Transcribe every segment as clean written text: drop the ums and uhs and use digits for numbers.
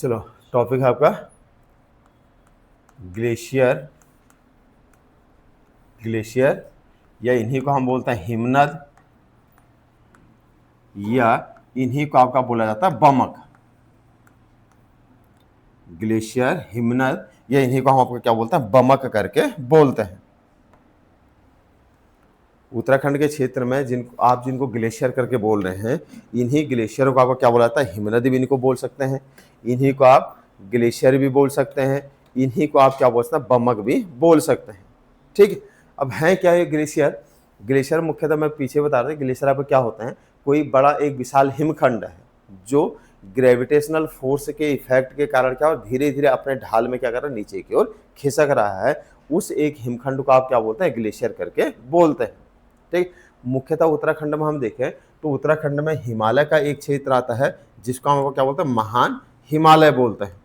चलो, टॉपिक है आपका ग्लेशियर। ग्लेशियर या इन्हीं को हम बोलते हैं हिमनद, या इन्हीं को आपका बोला जाता है बमक। ग्लेशियर, हिमनद, या इन्हीं को हम आपको क्या बोलते हैं, बमक करके बोलते हैं। उत्तराखंड के क्षेत्र में जिनको ग्लेशियर करके बोल रहे हैं, इन्हीं ग्लेशियरों को आपको क्या बोला जाता है, हिमनद भी इनको बोल सकते हैं, इन्हीं को आप ग्लेशियर भी बोल सकते हैं, इन्हीं को आप क्या बोल सकते हैं, बमक भी बोल सकते हैं। ठीक। अब है क्या ये ग्लेशियर? ग्लेशियर मुख्यतः मैं पीछे बता रहा था, ग्लेशियर आपको क्या होता है, कोई बड़ा एक विशाल हिमखंड है जो ग्रेविटेशनल फोर्स के इफेक्ट के कारण क्या, और धीरे धीरे अपने ढाल में क्या कर रहा है, नीचे की ओर खिसक रहा है। उस एक हिमखंड को आप क्या बोलते हैं, ग्लेशियर करके बोलते हैं। ठीक। मुख्यतः उत्तराखंड में हम देखें तो उत्तराखंड में हिमालय का एक क्षेत्र आता है जिसको हम क्या बोलते हैं, महान हिमालय बोलते हैं।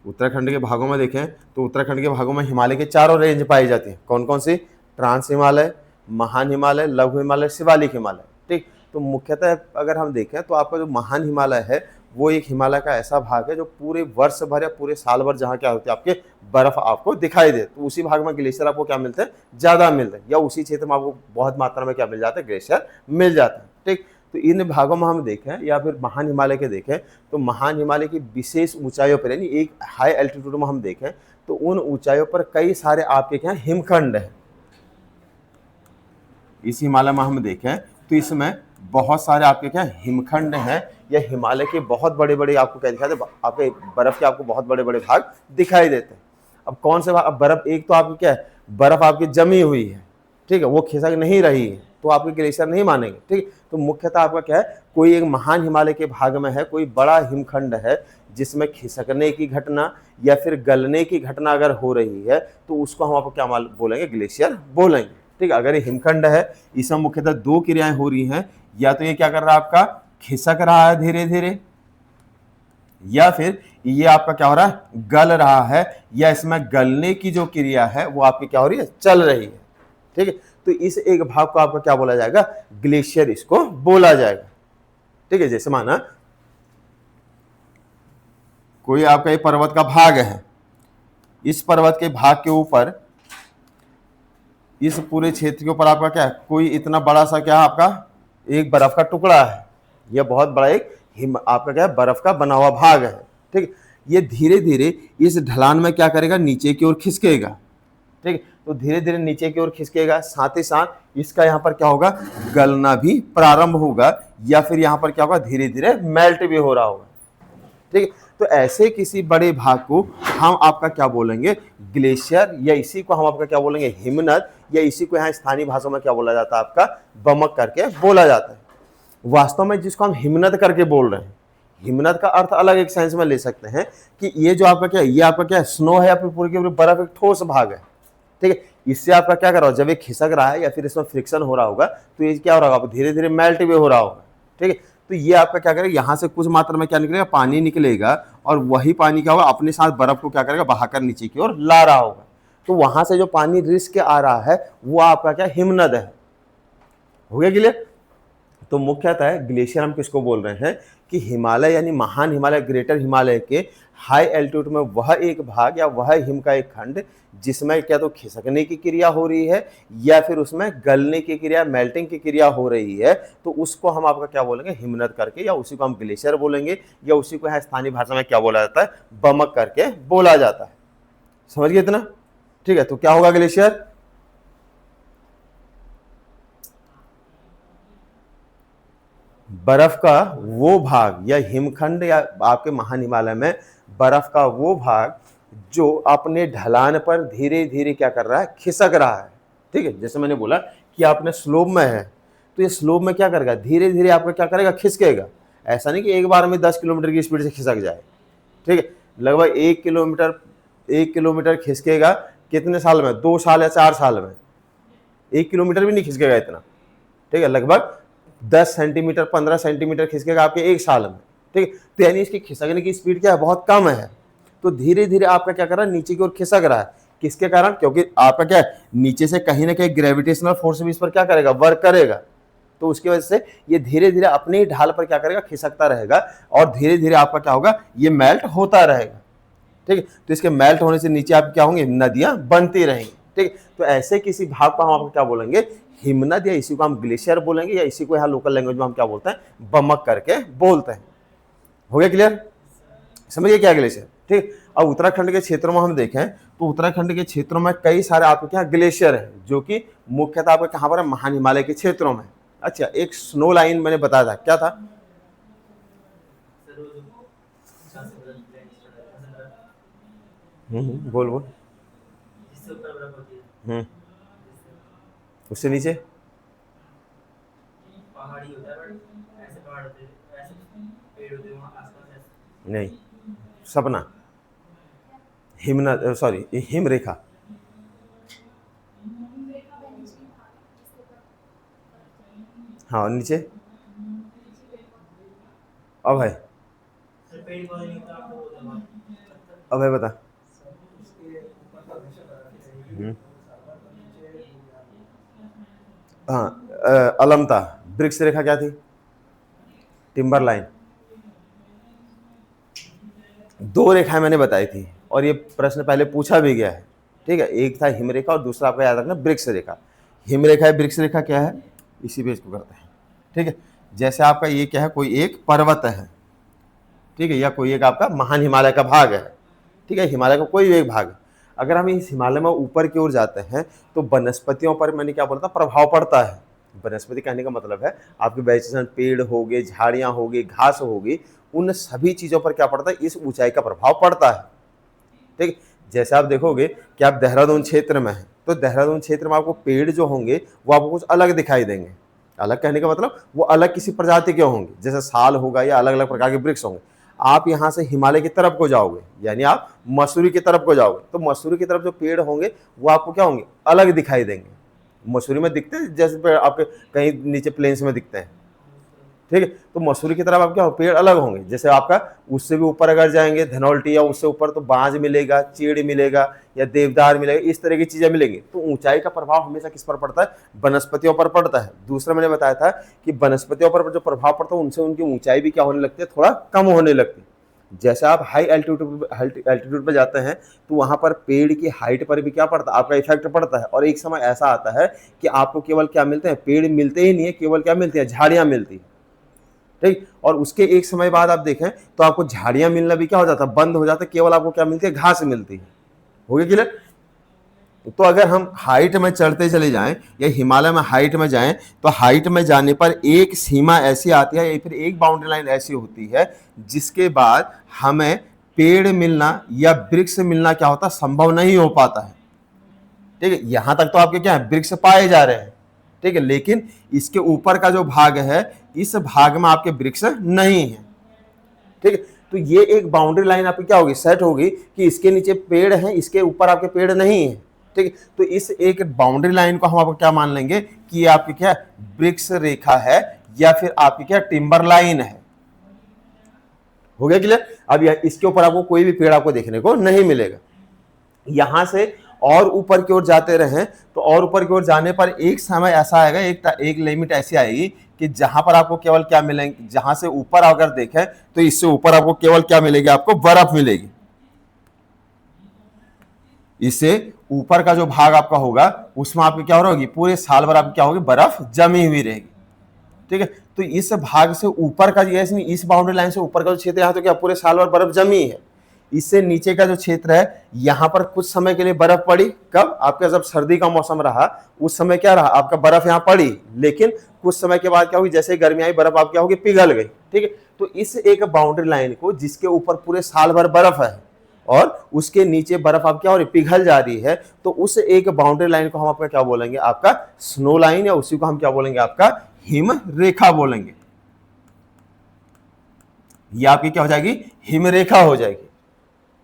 उत्तराखंड के भागों में देखें तो उत्तराखंड के भागों में हिमालय के चारों रेंज पाई जाती है। कौन कौन सी? ट्रांस हिमालय, महान हिमालय, लघु हिमालय, शिवालिक हिमालय। ठीक। तो मुख्यतः अगर हम देखें तो आपका जो महान हिमालय है वो एक हिमालय का ऐसा भाग है जो पूरे वर्ष भर या पूरे साल भर जहाँ क्या होती है, आपके बर्फ आपको दिखाई दे, तो उसी भाग में ग्लेशियर आपको क्या मिलते हैं, ज्यादा मिलते हैं, या उसी क्षेत्र में आपको बहुत मात्रा में क्या मिल जाता है, ग्लेशियर मिल जाता है। ठीक। तो इन भागों में हम देखें या फिर महान हिमालय के देखें तो महान हिमालय की विशेष ऊंचाइयों पर, यानी एक हाई एल्टीट्यूड में हम देखें तो उन ऊंचाइयों पर कई सारे आपके क्या हिमखंड है। इस हिमालय में हम देखें तो इसमें बहुत सारे आपके क्या हिमखंड हैं, या हिमालय के बहुत बड़े बड़े आपको क्या दिखाई दे, आपके बर्फ के आपको बहुत बड़े बड़े भाग दिखाई देते हैं। अब कौन से भाग? अब बर्फ एक तो आपकी क्या है, बर्फ आपकी जमी हुई है, ठीक है, वो खिसक नहीं रही है, तो आपके ग्लेशियर नहीं मानेंगे। ठीक। तो मुख्यतः आपका क्या है, कोई एक महान हिमालय के भाग में है कोई बड़ा हिमखंड है जिसमें खिसकने की घटना या फिर गलने की घटना अगर हो रही है तो उसको हम आपको क्या बोलेंगे, ग्लेशियर बोलेंगे। ठीक। अगर ये हिमखंड है, इसमें मुख्यतः दो क्रियाएं हो रही हैं, या तो ये क्या कर रहा है, आपका खिसक रहा है धीरे धीरे, या फिर ये आपका क्या हो रहा है, गल रहा है, या इसमें गलने की जो क्रिया है वो आपकी क्या हो रही है, चल रही है। ठीक है। तो इस एक भाग को आपका क्या बोला जाएगा, ग्लेशियर इसको बोला जाएगा। ठीक है। जैसे माना कोई आपका ये पर्वत का भाग है, इस पर्वत के भाग के ऊपर, इस पूरे क्षेत्र के ऊपर आपका क्या है, कोई इतना बड़ा सा क्या आपका एक बर्फ का टुकड़ा है, यह बहुत बड़ा एक आपका क्या है, बर्फ का बना हुआ भाग है। ठीक। ये धीरे धीरे इस ढलान में क्या करेगा, नीचे की ओर खिसकेगा। ठीक। तो धीरे धीरे नीचे की ओर खिसकेगा, साथ ही साथ इसका यहाँ पर क्या होगा, गलना भी प्रारंभ होगा, या फिर यहाँ पर क्या होगा, धीरे धीरे मेल्ट भी हो रहा होगा। ठीक। तो ऐसे किसी बड़े भाग को हम आपका क्या बोलेंगे, ग्लेशियर, या इसी को हम आपका क्या बोलेंगे, हिमनद, या इसी को यहाँ स्थानीय भाषा में क्या बोला जाता है, आपका बमक करके बोला जाता है। वास्तव में जिसको हम हिमनद करके बोल रहे हैं, हिमनद का अर्थ अलग एक सेंस में ले सकते हैं कि ये जो आपका क्या है, ये आपका क्या है, स्नो है या फिर पूरी की पूरी बर्फ एक ठोस भाग है। ठीक है। इससे आपका क्या कर रहा हो, जब ये खिसक रहा है या फिर इसमें फ्रिक्शन हो रहा होगा तो ये क्या हो रहा होगा, धीरे धीरे मेल्ट भी हो रहा होगा। ठीक है। तो ये आपका क्या करेगा, यहाँ से कुछ मात्रा में क्या निकलेगा, पानी निकलेगा, और वही पानी क्या होगा, अपने साथ बर्फ को क्या करेगा, बहाकर नीचे की ओर ला रहा होगा। तो वहां से जो पानी रिस के आ रहा है वो आपका क्या हिमनद है। हो गया क्लियर? तो मुख्यतः ग्लेशियर हम किसको बोल रहे हैं कि हिमालय यानी महान हिमालय, ग्रेटर हिमालय के हाई एल्टीट्यूड में वह एक भाग या वह हिम का एक खंड जिसमें क्या तो खिसकने की क्रिया हो रही है या फिर उसमें गलने की क्रिया, मेल्टिंग की क्रिया हो रही है, तो उसको हम आपका क्या बोलेंगे, हिमनद करके, या उसी को हम ग्लेशियर बोलेंगे, या उसी को यहाँ स्थानीय भाषा में क्या बोला जाता है, बमक करके बोला जाता है। समझ गए इतना? ठीक है। तो क्या होगा ग्लेशियर, बर्फ का वो भाग या हिमखंड, या आपके महान हिमालय में बर्फ का वो भाग जो अपने ढलान पर धीरे धीरे क्या कर रहा है, खिसक रहा है। ठीक है। जैसे मैंने बोला कि आपने स्लोप में है तो ये स्लोप में क्या करेगा, धीरे धीरे आपका क्या करेगा, खिसकेगा। ऐसा नहीं कि एक बार में 10 किलोमीटर की स्पीड से खिसक जाए। ठीक है। लगभग 1 किलोमीटर खिसकेगा। कितने साल में, 2 साल या 4 साल में। 1 किलोमीटर भी नहीं खिसकेगा इतना। ठीक है। लगभग 10 सेंटीमीटर 15 सेंटीमीटर खिसकेगा आपके 1 साल में। ठीक है। तो यानी इसकी खिसकने की स्पीड क्या है, बहुत कम है। तो धीरे धीरे आपका क्या कर रहा है, नीचे की ओर खिसक रहा है। किसके कारण? क्योंकि आपका क्या है, नीचे से कहीं ना कहीं ग्रेविटेशनल फोर्स भी इस पर क्या करेगा, वर्क करेगा। तो उसकी वजह से ये धीरे धीरे अपने ही ढाल पर क्या करेगा, खिसकता रहेगा और धीरे धीरे आपका क्या होगा, ये मेल्ट होता रहेगा। ठीक है, तो इसके मेल्ट होने से नीचे आप क्या होंगे, नदियां बनती रहेंगी। ठीक है, तो ऐसे किसी भाग को हम आपको क्या बोलेंगे, हिमनद, या इसी को हम ग्लेशियर बोलेंगे, या इसी को यहाँ लोकल लैंग्वेज में हम क्या बोलते हैं, बमक करके बोलते हैं। हो गया क्लियर, समझिए क्या ग्लेशियर। ठीक, अब उत्तराखंड के क्षेत्रों में हम देखें तो उत्तराखंड के क्षेत्रों में कई सारे आपके क्या ग्लेशियर है, जो कि मुख्यतः आपके कहाँ पर है, महान हिमालय के क्षेत्रों में। अच्छा, एक स्नो लाइन मैंने बताया था, क्या था, बोल बोल, उससे नीचे पहाड़ी होता है, ऐसे पहाड़ होते हैं, ऐसे पेड़ होते हैं वहाँ आसपास, नहीं, सपना, हिमनद, सॉरी हिमरेखा, हाँ नीचे, अब है, अब है बता, हाँ अलमता, ब्रिक्स रेखा क्या थी, टिम्बर लाइन। दो रेखाएं मैंने बताई थी और ये प्रश्न पहले पूछा भी गया है। ठीक है, एक था हिमरेखा और दूसरा आपका याद रखना ब्रिक्स रेखा। हिमरेखा है, ब्रिक्स रेखा क्या है, इसी पे इसको करते हैं। ठीक है, जैसे आपका ये क्या है, कोई एक पर्वत है, ठीक है, या कोई एक आपका महान हिमालय का भाग है। ठीक है, हिमालय का कोई भी एक भाग है। अगर हम इस हिमालय में ऊपर की ओर जाते हैं तो वनस्पतियों पर मैंने क्या बोला था, प्रभाव पड़ता है। वनस्पति कहने का मतलब है आपके वेजिटेशन, पेड़ हो गए, झाड़ियाँ हो गई, घास होगी, उन सभी चीज़ों पर क्या पड़ता है, इस ऊंचाई का प्रभाव पड़ता है। ठीक, जैसे आप देखोगे कि आप देहरादून क्षेत्र में हैं तो देहरादून क्षेत्र में आपको पेड़ जो होंगे वो आपको कुछ अलग दिखाई देंगे। अलग कहने का मतलब वो अलग किसी प्रजाति के होंगे, जैसे साल होगा या अलग अलग प्रकार के वृक्ष होंगे। आप यहाँ से हिमालय की तरफ को जाओगे, यानी आप मसूरी की तरफ को जाओगे, तो मसूरी की तरफ जो पेड़ होंगे वो आपको क्या होंगे, अलग दिखाई देंगे। मसूरी में दिखते हैं जैसे पेड़ आपके कहीं नीचे प्लेन्स में दिखते हैं। ठीक है, तो मसूरी की तरफ आप क्या हो, पेड़ अलग होंगे। जैसे आपका उससे भी ऊपर अगर जाएंगे धनौल्टी या उससे ऊपर, तो बांज मिलेगा, चीड़ मिलेगा या देवदार मिलेगा, इस तरह की चीजें मिलेंगी। तो ऊंचाई का प्रभाव हमेशा किस पर पड़ता है, वनस्पतियों पर पड़ता है। दूसरा मैंने बताया था कि वनस्पतियों पर जो प्रभाव पड़ता है उनसे उनकी ऊंचाई भी क्या होने लगती है, थोड़ा कम होने लगती है। जैसे आप हाई एल्टीट्यूड पर जाते हैं तो वहां पर पेड़ की हाइट पर भी क्या पड़ता है, आपका इफेक्ट पड़ता है। और एक समय ऐसा आता है कि आपको केवल क्या मिलते हैं, पेड़ मिलते ही नहीं है, केवल क्या मिलती है, झाड़ियां मिलती है। ठीक, और उसके एक समय बाद आप देखें तो आपको झाड़ियां मिलना भी क्या हो जाता है, बंद हो जाता है, केवल आपको क्या मिलती है, घास मिलती है। हो गया क्लियर। तो अगर हम हाइट में चढ़ते चले जाएं या हिमालय में हाइट में जाएं तो हाइट में जाने पर एक सीमा ऐसी आती है या फिर एक बाउंड्री लाइन ऐसी होती है जिसके बाद हमें पेड़ मिलना या वृक्ष मिलना क्या होता, संभव नहीं हो पाता है। ठीक है, यहां तक तो आपके क्या है, वृक्ष पाए जा रहे हैं। ठीक है, लेकिन इसके ऊपर का जो भाग है, इस भाग में आपके वृक्ष नहीं है। ठीक है, तो ये एक बाउंड्री लाइन आपकी क्या होगी, सेट होगी कि इसके नीचे पेड़ है, इसके ऊपर आपके पेड़ नहीं है। ठीक है, तो इस एक बाउंड्री लाइन को हम आपको क्या मान लेंगे कि ये आपकी क्या वृक्ष रेखा है या फिर आपकी क्या टिम्बर लाइन है। हो गया क्लियर। अब इसके ऊपर आपको कोई भी पेड़ आपको देखने को नहीं मिलेगा। यहां से और ऊपर की ओर जाते रहें तो और ऊपर की ओर जाने पर एक समय ऐसा आएगा, एक लिमिट ऐसी आएगी कि जहां पर आपको केवल क्या मिलेंगे, जहां से ऊपर अगर देखें तो इससे ऊपर आपको केवल क्या मिलेगी, आपको बर्फ मिलेगी। इससे ऊपर का जो भाग आपका होगा उसमें आपकी क्या होगी, पूरे साल भर आपकी क्या होगी, बर्फ जमी हुई रहेगी। ठीक है, तो इस भाग से ऊपर का, इस बाउंड्री लाइन से ऊपर का जो क्षेत्र है तो क्या पूरे साल भर बर्फ जमी है। इससे नीचे का जो क्षेत्र है यहां पर कुछ समय के लिए बर्फ पड़ी, कब, आपका जब सर्दी का मौसम रहा उस समय क्या रहा, आपका बर्फ यहां पड़ी, लेकिन कुछ समय के बाद क्या हुई, जैसे गर्मी आई बर्फ आप क्या होगी, पिघल गई। ठीक है, तो इस एक बाउंड्री लाइन को जिसके ऊपर पूरे साल भर बर्फ है और उसके नीचे बर्फ आप क्या हो रही, पिघल जा रही है, तो उस एक बाउंड्री लाइन को हम आपका क्या बोलेंगे, आपका स्नो लाइन, या उसी को हम क्या बोलेंगे, आपका हिम रेखा बोलेंगे। ये आपकी क्या हो जाएगी, हिम रेखा हो जाएगी।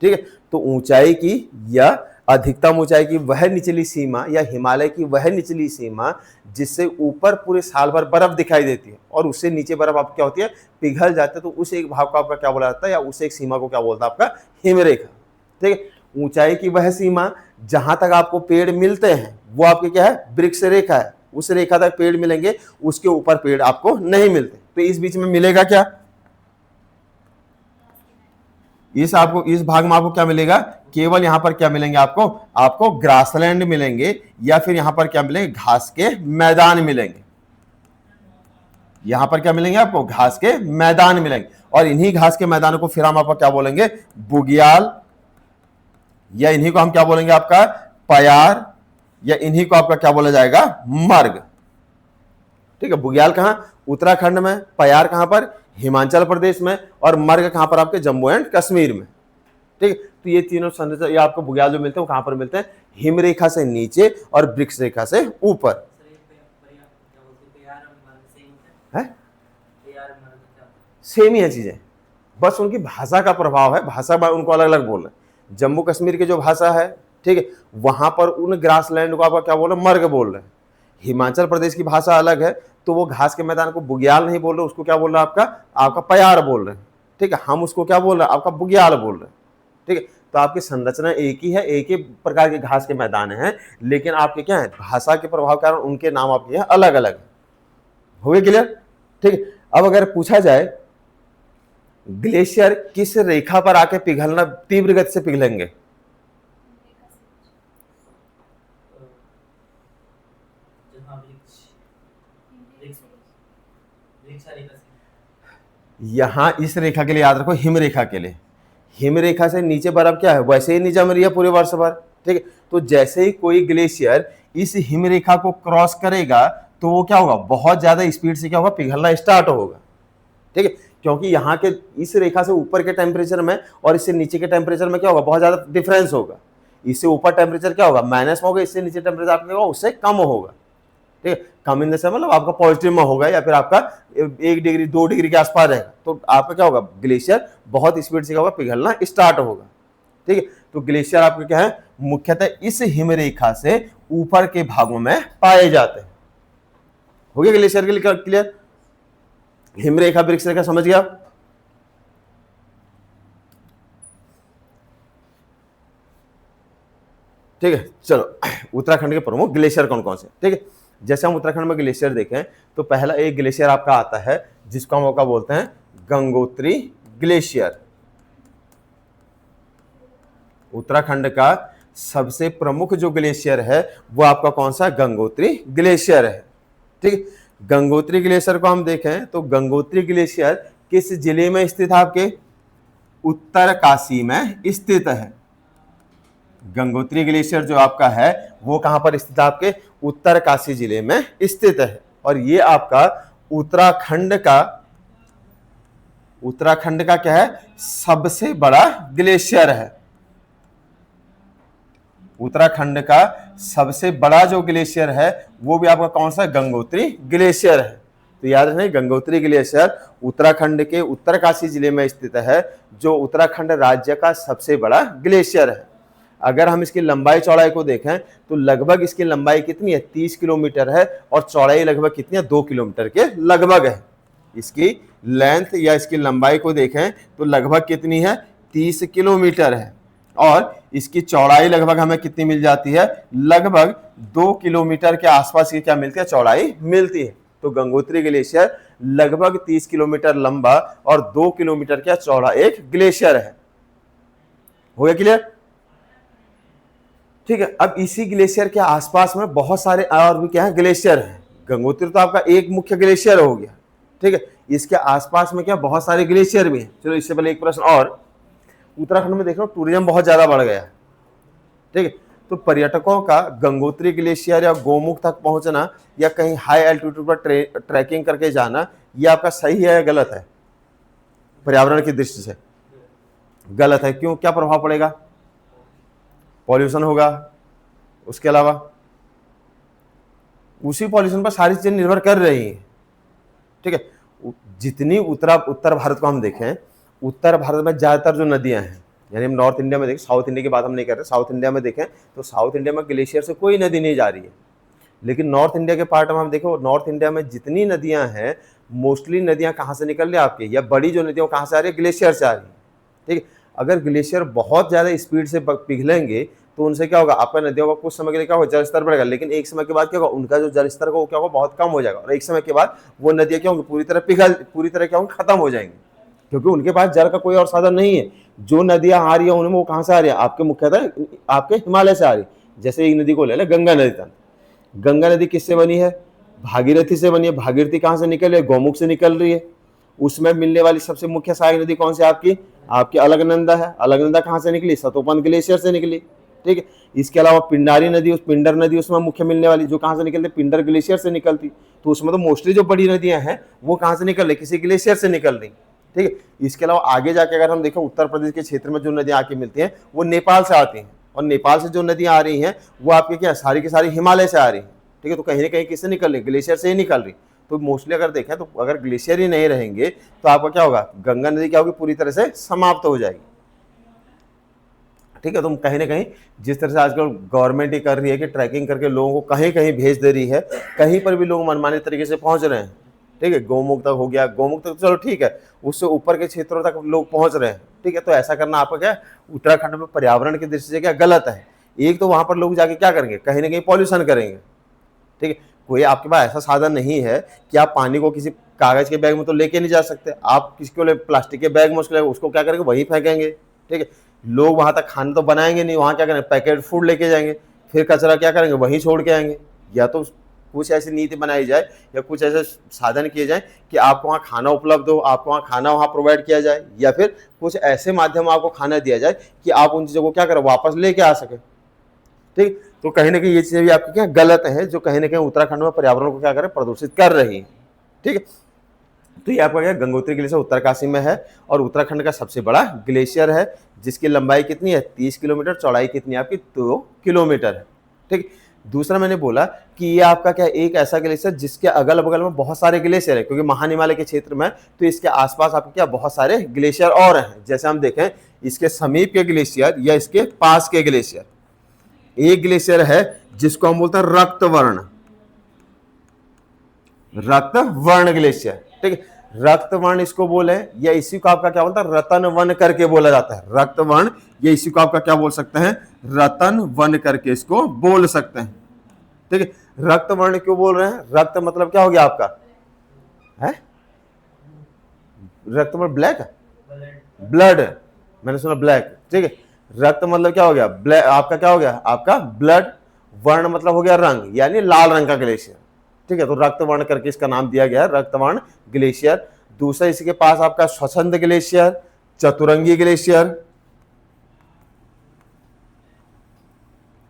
ठीक है, तो ऊंचाई की या अधिकतम ऊंचाई की वह निचली सीमा या हिमालय की वह निचली सीमा जिससे ऊपर पूरे साल भर बर्फ दिखाई देती है और उससे नीचे बर्फ आप क्या होती है, पिघल जाते हैं, तो उस एक भाग को आपका क्या बोला जाता है या उस एक सीमा को क्या बोलता है, आपका हिमरेखा। ठीक है, ऊंचाई की वह सीमा जहां तक आपको पेड़ मिलते हैं वो आपकी क्या है, वृक्ष रेखा है। उस रेखा तक पेड़ मिलेंगे, उसके ऊपर पेड़ आपको नहीं मिलते। तो इस बीच में मिलेगा क्या, इस भाग में आपको क्या मिलेगा, केवल यहां पर क्या मिलेंगे आपको ग्रासलैंड मिलेंगे, या फिर यहां पर क्या मिलेंगे, घास के मैदान मिलेंगे। यहां पर क्या मिलेंगे आपको, घास के मैदान मिलेंगे। और इन्हीं घास के मैदानों को फिर हम आपको क्या बोलेंगे, बुग्याल, या इन्हीं को हम क्या बोलेंगे आपका पयार, या इन्हीं को आपका क्या बोला जाएगा, मर्ग। ठीक है, बुग्याल कहां, उत्तराखंड में, पयार कहां पर, हिमाचल प्रदेश में, और मर्ग कहां पर आपके जम्मू एंड कश्मीर में। ठीक है, तो ये तीनों संरचना, ये आपको बुग्याल जो मिलते हैं वो कहां पर मिलते हैं, हिम रेखा से नीचे और वृक्ष रेखा से ऊपर है। सेम ही है चीजें, बस उनकी भाषा का प्रभाव है, भाषा उनको अलग अलग बोल रहे हैं। जम्मू कश्मीर की जो भाषा है, ठीक है, वहां पर उन ग्रासलैंड को आप क्या बोल रहे हैं, मर्ग बोल रहे हैं। हिमाचल प्रदेश की भाषा अलग है, तो वो घास के मैदान को बुग्याल नहीं बोल रहे, उसको क्या बोल रहे हैं, आपका पयार बोल रहे हैं। ठीक है, हम उसको क्या बोल रहे हैं, आपका बुग्याल बोल रहे हैं। ठीक है, तो आपकी संरचना एक ही है, एक ही प्रकार के घास के मैदान हैं, लेकिन आपके क्या है, भाषा के प्रभाव के कारण उनके नाम आपके अलग अलग है। हो गया क्लियर। ठीक है, अब अगर पूछा जाए ग्लेशियर किस रेखा पर आके पिघलना, तीव्र गति से पिघलेंगे, यहां इस रेखा के लिए याद रखो, हिम रेखा के लिए, हिम रेखा से नीचे बर्फ क्या है, वैसे ही नहीं जम रही है पूरे वर्ष भर। ठीक है, तो जैसे ही कोई ग्लेशियर इस हिम रेखा को क्रॉस करेगा तो वो क्या होगा, बहुत ज्यादा स्पीड से क्या होगा, पिघलना स्टार्ट होगा। ठीक है, क्योंकि यहाँ के इस रेखा से ऊपर के टेम्परेचर में और इससे नीचे के टेम्परेचर में क्या होगा, बहुत ज्यादा डिफरेंस होगा। इससे ऊपर टेम्परेचर क्या होगा, माइनस में होगा, इससे नीचे टेम्परेचर आपका होगा उससे कम होगा। ठीक है, कम इन द सेंस मतलब आपका पॉजिटिव में होगा, या फिर आपका 1 डिग्री 2 डिग्री के आसपास रहेगा, तो आपका क्या होगा, ग्लेशियर बहुत स्पीड से क्या होगा, पिघलना स्टार्ट होगा। ठीक है, तो ग्लेशियर आपके क्या है, मुख्यतः इस हिम रेखा से ऊपर के भागों में पाए जाते हैं। हो गया ग्लेशियर के लिए क्लियर, हिम रेखा वृक्ष रेखा समझ गया। ठीक है, चलो उत्तराखंड के प्रमुख ग्लेशियर कौन कौन से। ठीक है, जैसे हम उत्तराखंड में ग्लेशियर देखें तो पहला एक ग्लेशियर आपका आता है जिसको हम क्या बोलते हैं, गंगोत्री ग्लेशियर। उत्तराखंड का सबसे प्रमुख जो ग्लेशियर है वो आपका कौन सा, गंगोत्री ग्लेशियर है। ठीक है, गंगोत्री ग्लेशियर को हम देखें तो गंगोत्री ग्लेशियर किस जिले में स्थित है, आपके उत्तरकाशी में स्थित है। गंगोत्री ग्लेशियर जो आपका है वो कहां पर स्थित है, आपके उत्तरकाशी जिले में स्थित है। और ये आपका उत्तराखंड का क्या है, सबसे बड़ा ग्लेशियर है। उत्तराखंड का सबसे बड़ा जो ग्लेशियर है वो भी आपका कौन सा, गंगोत्री ग्लेशियर है। तो याद रखना, गंगोत्री ग्लेशियर उत्तराखंड के उत्तरकाशी जिले में स्थित है, जो उत्तराखंड राज्य का सबसे बड़ा ग्लेशियर है। अगर हम इसकी लंबाई चौड़ाई को देखें तो लगभग इसकी लंबाई कितनी है, 30 किलोमीटर है, और चौड़ाई लगभग कितनी है, 2 किलोमीटर के लगभग है। इसकी लेंथ या इसकी लंबाई को देखें तो लगभग कितनी है, 30 किलोमीटर है, और इसकी चौड़ाई लगभग हमें कितनी मिल जाती है, लगभग 2 किलोमीटर के आसपास की क्या मिलती है, चौड़ाई मिलती है। तो गंगोत्री ग्लेशियर लगभग 30 किलोमीटर लंबा और 2 किलोमीटर का चौड़ा एक ग्लेशियर है। हो गया क्लियर। ठीक है, अब इसी ग्लेशियर के आसपास में बहुत सारे और भी क्या है, ग्लेशियर हैं। गंगोत्री तो आपका एक मुख्य ग्लेशियर हो गया। ठीक है, इसके आसपास में क्या बहुत सारे ग्लेशियर भी हैं। चलो इससे पहले एक प्रश्न और, उत्तराखंड में देख लो टूरिज्म बहुत ज्यादा बढ़ गया है। ठीक है, तो पर्यटकों का गंगोत्री ग्लेशियर या गोमुख तक पहुंचना या कहीं हाई एल्टीट्यूड पर ट्रैकिंग करके जाना, ये आपका सही है या गलत है, पर्यावरण की दृष्टि से गलत है। क्यों, क्या प्रभाव पड़ेगा, पॉल्यूशन होगा, उसके अलावा उसी पॉल्यूशन पर सारी चीजें निर्भर कर रही हैं। ठीक है, जितनी उत्तर भारत को हम देखें, उत्तर भारत में ज्यादातर जो नदियां हैं, यानी हम नॉर्थ इंडिया में देखें, साउथ इंडिया की बात हम नहीं कर रहे, साउथ इंडिया में देखें तो साउथ इंडिया में ग्लेशियर से कोई नदी नहीं जा रही है। लेकिन नॉर्थ इंडिया के पार्ट में हम देखो, नॉर्थ इंडिया में जितनी नदियां हैं, मोस्टली नदियां कहाँ से निकल रही है आपकी, या बड़ी जो नदियां कहाँ से आ रही है, ग्लेशियर से आ रही है। ठीक है, अगर ग्लेशियर बहुत ज़्यादा स्पीड से पिघलेंगे तो उनसे क्या होगा, आपका नदियों का कुछ समय के लिए क्या होगा, जल स्तर बढ़ेगा, लेकिन एक समय के बाद क्या होगा, उनका जो जल स्तर होगा वो क्या होगा, बहुत कम हो जाएगा, और एक समय के बाद वो नदियां क्या होंगी, पूरी तरह क्या होंगी, खत्म हो जाएंगी, क्योंकि उनके पास जल का कोई और साधन नहीं है। जो नदियां आ रही है उनमें वो कहां से आ रही है, आपके मुख्यतः आपके हिमालय से आ रही है। जैसे एक नदी को ले ले, गंगा नदी तक, गंगा नदी किससे बनी है, भागीरथी से बनी है। भागीरथी कहां से निकल रही है, गौमुख से निकल रही है। उसमें मिलने वाली सबसे मुख्य सहायक नदी कौन सी आपकी, आपकी अलकनंदा है। अलकनंदा कहां से निकली, सतोपन ग्लेशियर से निकली, ठीक है। इसके अलावा पिंडारी नदी, पिंडर नदी उसमें मुख्य मिलने वाली, जो कहां से निकलती, पिंडर ग्लेशियर से निकलती। तो उसमें तो मोस्टली जो बड़ी नदियां हैं वो कहां से निकल रही, किसी ग्लेशियर से निकल रही, ठीक है। इसके अलावा आगे जाके अगर हम देखें, उत्तर प्रदेश के क्षेत्र में जो नदियां आके मिलती हैं वो नेपाल से आती हैं, और नेपाल से जो नदियां आ रही हैं वो आपके क्या, सारी की सारी हिमालय से आ रही हैं, ठीक है। तो कहीं ना कहीं किससे निकल रही, ग्लेशियर से ही निकल रही। तो मोस्टली अगर देखें तो अगर ग्लेशियर ही नहीं रहेंगे तो आपका क्या होगा, गंगा नदी क्या होगी, पूरी तरह से समाप्त हो जाएगी, ठीक है। तो कहीं ना कहीं जिस तरह से आजकल गवर्नमेंट ही कर रही है कि ट्रैकिंग करके लोगों को कहीं कहीं भेज दे रही है, कहीं पर भी लोग मनमाने तरीके से पहुंच रहे हैं, ठीक है। गौमुख तक हो गया, गौमुख तक चलो ठीक है, उससे ऊपर के क्षेत्रों तक लोग पहुंच रहे हैं, ठीक है। तो ऐसा करना आपका क्या, उत्तराखंड में पर्यावरण की दृष्टि से क्या गलत है। एक तो वहां पर लोग जाके क्या करेंगे, कहीं ना कहीं पॉल्यूशन करेंगे, ठीक है। कोई आपके पास ऐसा साधन नहीं है कि आप पानी को किसी कागज के बैग में तो लेके नहीं जा सकते, आप किसी को प्लास्टिक के बैग में उसको क्या करेंगे, वहीं फेंकेंगे, ठीक है। लोग वहां तक खाना तो बनाएंगे नहीं, वहां क्या करेंगे, पैकेट फूड लेके जाएंगे, फिर कचरा क्या करेंगे, वहीं छोड़ के आएंगे। या तो कुछ ऐसी नीति बनाई जाए या कुछ ऐसे साधन किए जाए कि आपको वहाँ खाना उपलब्ध हो, आपको वहाँ खाना वहाँ प्रोवाइड किया जाए, या फिर कुछ ऐसे माध्यम आपको खाना दिया जाए कि आप उन चीज़ों को क्या करें, वापस लेके आ सके, ठीक। तो कहीं ना कहीं ये चीज़ें भी आपकी क्या गलत है, जो कहीं ना कहीं उत्तराखंड में पर्यावरण को क्या करें, प्रदूषित कर रही है, ठीक है। तो ये आपका क्या, गंगोत्री ग्लेशियर उत्तरकाशी में है, और उत्तराखंड का सबसे बड़ा ग्लेशियर है, जिसकी लंबाई कितनी है, 30 किलोमीटर, चौड़ाई कितनी है आपकी, 2 किलोमीटर है, ठीक। दूसरा मैंने बोला कि ये आपका क्या, एक ऐसा ग्लेशियर जिसके अगल बगल में बहुत सारे ग्लेशियर है, क्योंकि महान हिमालय के क्षेत्र में, तो इसके आसपास आपके क्या बहुत सारे ग्लेशियर और हैं। जैसे हम देखें, इसके समीप के ग्लेशियर या इसके पास के ग्लेशियर, एक ग्लेशियर है जिसको हम बोलते हैं रक्तवर्ण ग्लेशियर, ठीक है। रक्तवर्ण इसको बोले, या इसी को आपका क्या बोलता है, रतन वन करके बोला जाता है, रक्तवर्ण, या इसी को आपका क्या बोल सकते हैं, रतन वन करके इसको बोल सकते हैं, ठीक है। रक्तवर्ण क्यों बोल रहे हैं, रक्त मतलब क्या हो गया आपका है, रक्त मतलब ब्लैक, ब्लड, मैंने सुना ब्लैक, ठीक है। रक्त मतलब क्या हो गया, ब्लैक, आपका क्या हो गया, आपका ब्लड। वर्ण मतलब हो गया रंग, यानी लाल रंग का ग्लेशियर, ठीक है। तो रक्तवर्ण करके इसका नाम दिया गया है, रक्तवर्ण ग्लेशियर। दूसरा इसके पास आपका स्वच्छंद ग्लेशियर, चतुरंगी ग्लेशियर,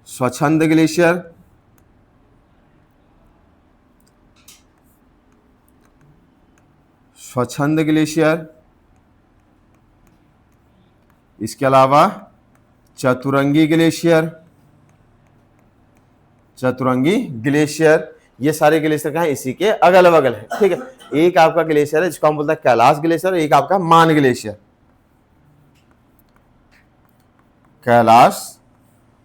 स्वच्छंद ग्लेशियर, स्वच्छंद ग्लेशियर, इसके अलावा चतुरंगी ग्लेशियर, चतुरंगी ग्लेशियर, ये सारे ग्लेशियर कहाँ, इसी के अगल बगल है, ठीक है। एक आपका ग्लेशियर है जिसको हम बोलते हैं कैलाश ग्लेशियर, एक आपका मान ग्लेशियर, कैलाश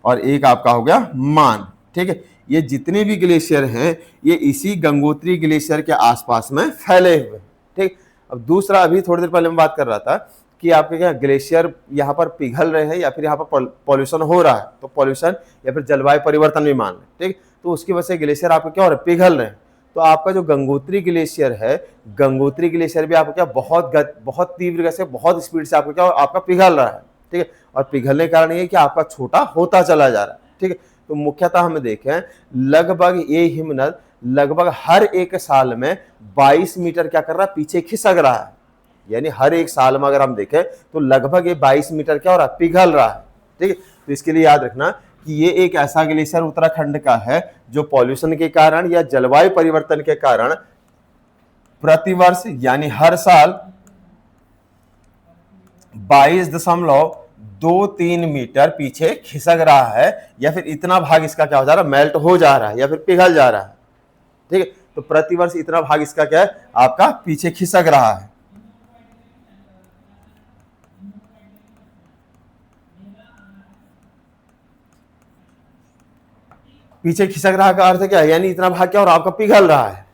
और एक आपका हो गया मान, ठीक है। ये जितने भी ग्लेशियर हैं ये इसी गंगोत्री ग्लेशियर के आसपास में फैले हुए, ठीक। अब दूसरा, अभी थोड़ी देर पहले मैं बात कर रहा था कि आपके क्या ग्लेशियर यहाँ पर पिघल रहे हैं या फिर यहाँ पर पॉल्यूशन हो रहा है, तो पॉल्यूशन या फिर जलवायु परिवर्तन भी मान लें, ठीक। तो उसकी वजह से ग्लेशियर आपके क्या हो रहा है, पिघल रहे हैं। तो आपका जो गंगोत्री ग्लेशियर है, गंगोत्री ग्लेशियर भी आपको क्या बहुत तीव्र गति से, बहुत स्पीड से आपको क्या आपका पिघल रहा है, ठीक है। और पिघलने के कारण ये कि आपका छोटा होता चला जा रहा है, ठीक है। तो मुख्यतः हम देखें, लगभग ये हिमनद लगभग हर एक साल में 22 मीटर क्या कर रहा है, पीछे खिसक रहा है। यानी हर एक साल में अगर हम देखें तो लगभग ये 22 मीटर क्या हो रहा है, पिघल रहा है, ठीक है। तो इसके लिए याद रखना कि ये एक ऐसा ग्लेशियर उत्तराखंड का है जो पॉल्यूशन के कारण या जलवायु परिवर्तन के कारण प्रतिवर्ष यानी हर साल 22.23 मीटर पीछे खिसक रहा है, या फिर इतना भाग इसका क्या हो जा रहा है, मेल्ट हो जा रहा है या फिर पिघल जा रहा है, ठीक है। तो प्रतिवर्ष इतना भाग इसका क्या है, आपका पीछे खिसक रहा है। पीछे खिसक रहा का अर्थ क्या है, यानी इतना भाग क्या और आपका पिघल रहा है,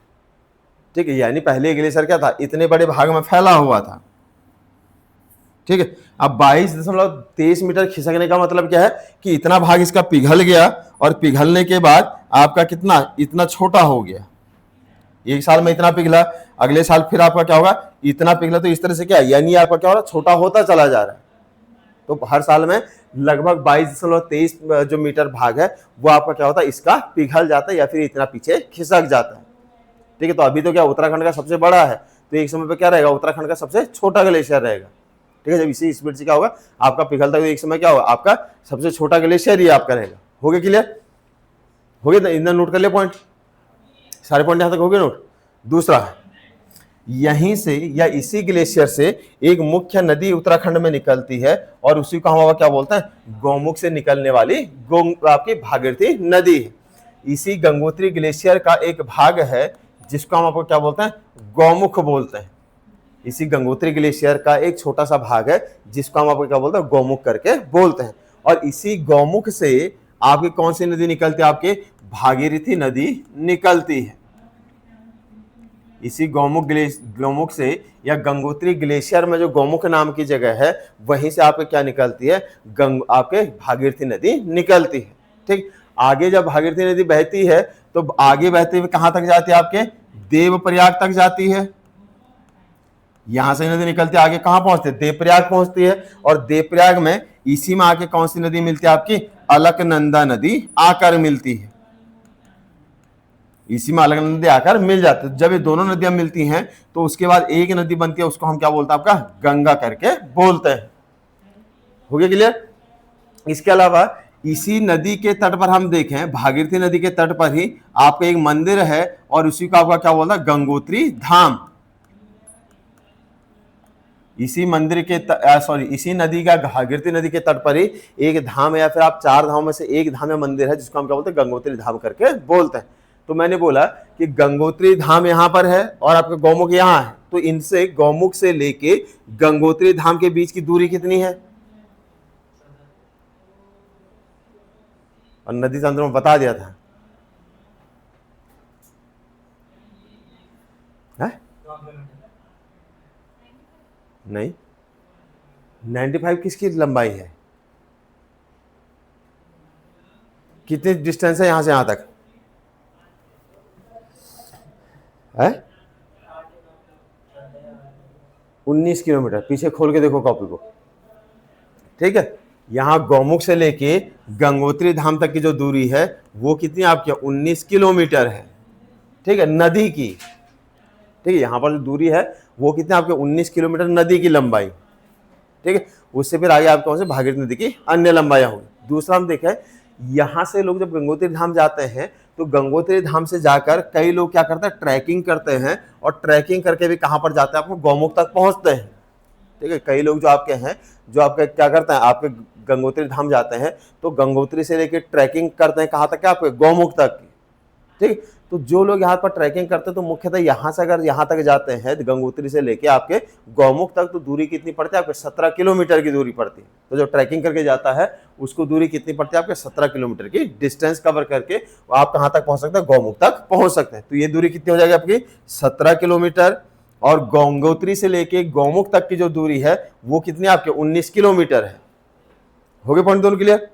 ठीक है। यानी पहले ग्लेशियर क्या था, इतने बड़े भाग में फैला हुआ था, ठीक है। अब 22.23 मीटर खिसकने का मतलब क्या है कि इतना भाग इसका पिघल गया और पिघलने के बाद आपका कितना इतना छोटा हो गया। एक साल में इतना पिघला, अगले साल फिर आपका क्या होगा इतना पिघला, तो इस तरह से क्या यानी आपका क्या हो रहा है छोटा होता चला जा रहा है। तो हर साल में लगभग 22.23 जो मीटर भाग है वो आपका क्या होता है इसका पिघल जाता है या फिर इतना पीछे खिसक जाता है। ठीक है, तो अभी तो क्या उत्तराखंड का सबसे बड़ा है, तो एक समय पे क्या रहेगा उत्तराखंड का सबसे छोटा ग्लेशियर रहेगा। ठीक है, जब इसी स्पीड से क्या होगा आपका पिघलता है, तो एक समय क्या होगा आपका सबसे छोटा ग्लेशियर ही आपका रहेगा। हो गया क्लियर? हो गया, इतना नोट कर लिया पॉइंट, सारे पॉइंट यहां तक हो गए नोट। दूसरा, यहीं से या इसी ग्लेशियर से एक मुख्य नदी उत्तराखंड में निकलती है और उसी को हम क्या बोलते हैं गौमुख से निकलने वाली आपकी भागीरथी नदी है। इसी गंगोत्री ग्लेशियर का एक भाग है जिसको हम आपको क्या बोलते हैं गौमुख बोलते हैं। इसी गंगोत्री ग्लेशियर का एक छोटा सा भाग है जिसको हम आपको क्या बोलते हैं गौमुख करके बोलते हैं। और इसी गौमुख से आपकी कौन सी नदी निकलती है आपके भागीरथी नदी निकलती है। इसी गौमुख से या गंगोत्री ग्लेशियर में जो गौमुख नाम की जगह है वहीं से आपके क्या निकलती है आपके भागीरथी नदी निकलती है। ठीक, आगे जब भागीरथी नदी बहती है तो आगे बहते हुए कहां तक जाती है आपके देवप्रयाग तक जाती है। यहां से नदी निकलती है आगे कहां पहुंचती है देवप्रयाग पहुंचती है। और देवप्रयाग में इसी में आके कौन सी नदी मिलती है आपकी अलकनंदा नदी आकर मिलती है। इसी में अलग नदी आकर मिल जाती है। जब ये दोनों नदियां मिलती हैं तो उसके बाद एक नदी बनती है, उसको हम क्या बोलते हैं आपका गंगा करके बोलते हैं। हो गया क्लियर? इसके अलावा इसी नदी के तट पर हम देखें भागीरथी नदी के तट पर ही आपका एक मंदिर है और उसी को आपका क्या बोलता है गंगोत्री धाम। इसी मंदिर के इसी नदी का भागीरथी नदी के तट पर ही एक धाम है या फिर आप 4 धामों में से एक धाम या मंदिर है जिसको हम क्या बोलते हैं गंगोत्री धाम करके बोलते हैं। तो मैंने बोला कि गंगोत्री धाम यहां पर है और आपका गौमुख यहां है, तो इनसे गौमुख से लेके गंगोत्री धाम के बीच की दूरी कितनी है? और नदी तंत्र में बता दिया था है? नहीं, 95 किसकी लंबाई है? कितनी डिस्टेंस है यहां से यहां तक है? 19 किलोमीटर। पीछे खोल के देखो कॉपी को। ठीक है, यहां गौमुख से लेके गंगोत्री धाम तक की जो दूरी है वो कितनी आपकी 19 किलोमीटर है। ठीक है, नदी की। ठीक है, यहां पर जो दूरी है वो कितनी आपके 19 किलोमीटर नदी की लंबाई। ठीक है, उससे फिर आगे आपके कौन से भागीरथी नदी की अन्य लंबाइयां होगी। दूसरा हम देखें यहां से लोग जब गंगोत्री धाम जाते हैं तो गंगोत्री धाम से जाकर कई लोग क्या करते हैं ट्रैकिंग करते हैं और ट्रैकिंग करके भी कहां पर जाते हैं आपको गौमुख तक पहुंचते हैं। ठीक है, कई लोग जो आपके हैं जो आपके क्या करते हैं आपके गंगोत्री धाम जाते हैं तो गंगोत्री से लेकर ट्रैकिंग करते हैं कहां तक आपके गौमुख तक की। ठीक, तो जो लोग यहाँ पर ट्रैकिंग करते हैं तो मुख्यतः यहाँ से अगर यहाँ तक जाते हैं गंगोत्री से लेके आपके गौमुख तक तो दूरी कितनी पड़ती है आपके 17 किलोमीटर की दूरी पड़ती है। तो जो ट्रैकिंग करके जाता है उसको दूरी कितनी पड़ती है आपके 17 किलोमीटर की डिस्टेंस कवर करके आप कहाँ तक पहुंच सकते हैं गौमुख तक पहुंच सकते हैं। तो ये दूरी कितनी हो जाएगी आपकी 17 किलोमीटर। और गंगोत्री से लेके गौमुख तक की जो दूरी है वो कितनी आपके 19 किलोमीटर है। हो गए पॉइंट दोनों क्लियर?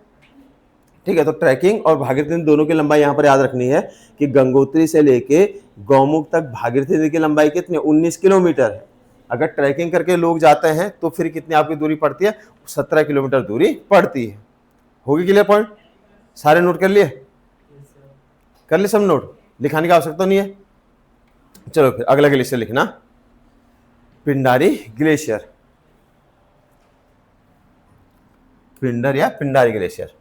ठीक है, तो ट्रैकिंग और भागीरथी नदी दोनों की लंबाई यहां पर याद रखनी है कि गंगोत्री से लेके गौमुख तक भागीरथी नदी की लंबाई कितनी 19 किलोमीटर है। अगर ट्रैकिंग करके लोग जाते हैं तो फिर कितनी आपकी दूरी पड़ती है 17 किलोमीटर दूरी पड़ती है। होगी क्लियर पॉइंट? सारे नोट कर लिए? कर लिए सब नोट? लिखाने की आवश्यकता नहीं है। चलो फिर अगला ग्लेशियर लिखना पिंडारी ग्लेशियर। पिंडर या पिंडारी ग्लेशियर।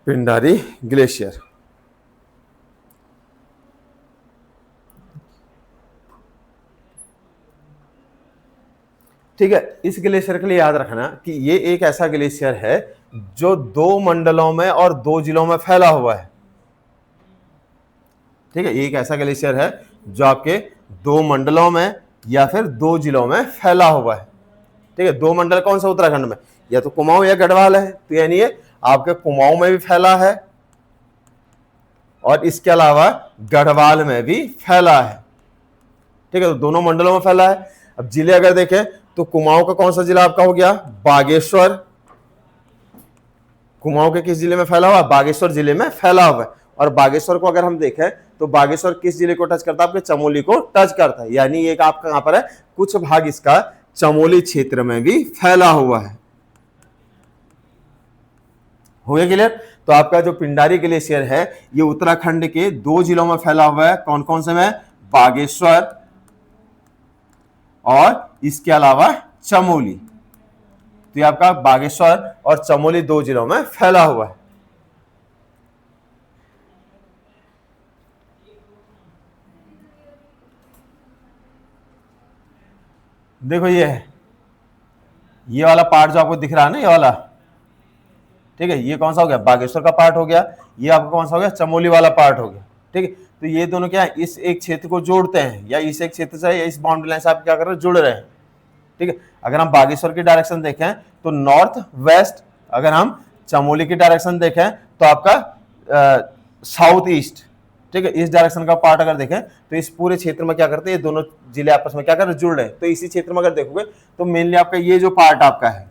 पिंडारी ग्लेशियर। ठीक है, इस ग्लेशियर के लिए याद रखना कि ये एक ऐसा ग्लेशियर है जो 2 मंडलों में और 2 जिलों में फैला हुआ है। ठीक है, एक ऐसा ग्लेशियर है जो आपके 2 मंडलों में या फिर 2 जिलों में फैला हुआ है। ठीक है, 2 मंडल कौन सा उत्तराखंड में या तो कुमाऊं या गढ़वाल है, तो यानी ये आपके कुमाऊं में भी फैला है और इसके अलावा गढ़वाल में भी फैला है। ठीक है, तो दोनों मंडलों में फैला है। अब जिले अगर देखें तो कुमाऊं का कौन सा जिला आपका हो गया? बागेश्वर। कुमाऊं के किस जिले में फैला हुआ? बागेश्वर जिले में फैला हुआ है। और बागेश्वर को अगर हम देखें तो बागेश्वर किस जिले को टच करता है? आपके चमोली को टच करता है, यानी एक आपका यहां पर है कुछ भाग इसका चमोली क्षेत्र में भी फैला हुआ है। हो गया क्लियर? तो आपका जो पिंडारी ग्लेशियर है ये उत्तराखंड के 2 जिलों में फैला हुआ है। कौन कौन से में? बागेश्वर और इसके अलावा चमोली। तो ये आपका बागेश्वर और चमोली 2 जिलों में फैला हुआ है। देखो ये है, ये वाला पार्ट जो आपको दिख रहा है ना, ये वाला, ठीक है, ये कौन सा हो गया? बागेश्वर का पार्ट हो गया। ये आपको कौन सा हो गया? चमोली वाला पार्ट हो गया। ठीक है, तो ये दोनों क्या है? इस एक क्षेत्र को जोड़ते हैं, या इस एक क्षेत्र से या इस बाउंड्री लाइन से आप क्या कर रहे हो? जुड़ रहे हैं। ठीक है, अगर हम बागेश्वर की डायरेक्शन देखें तो नॉर्थ वेस्ट, अगर हम चमोली की डायरेक्शन देखें तो आपका साउथ ईस्ट। ठीक है, इस डायरेक्शन का पार्ट अगर देखें तो इस पूरे क्षेत्र में क्या करते हैं? ये दोनों जिले आपस में क्या कर रहे हैं? जुड़ रहे हैं। तो इसी क्षेत्र में अगर देखोगे तो मेनली आपका ये जो पार्ट आपका है,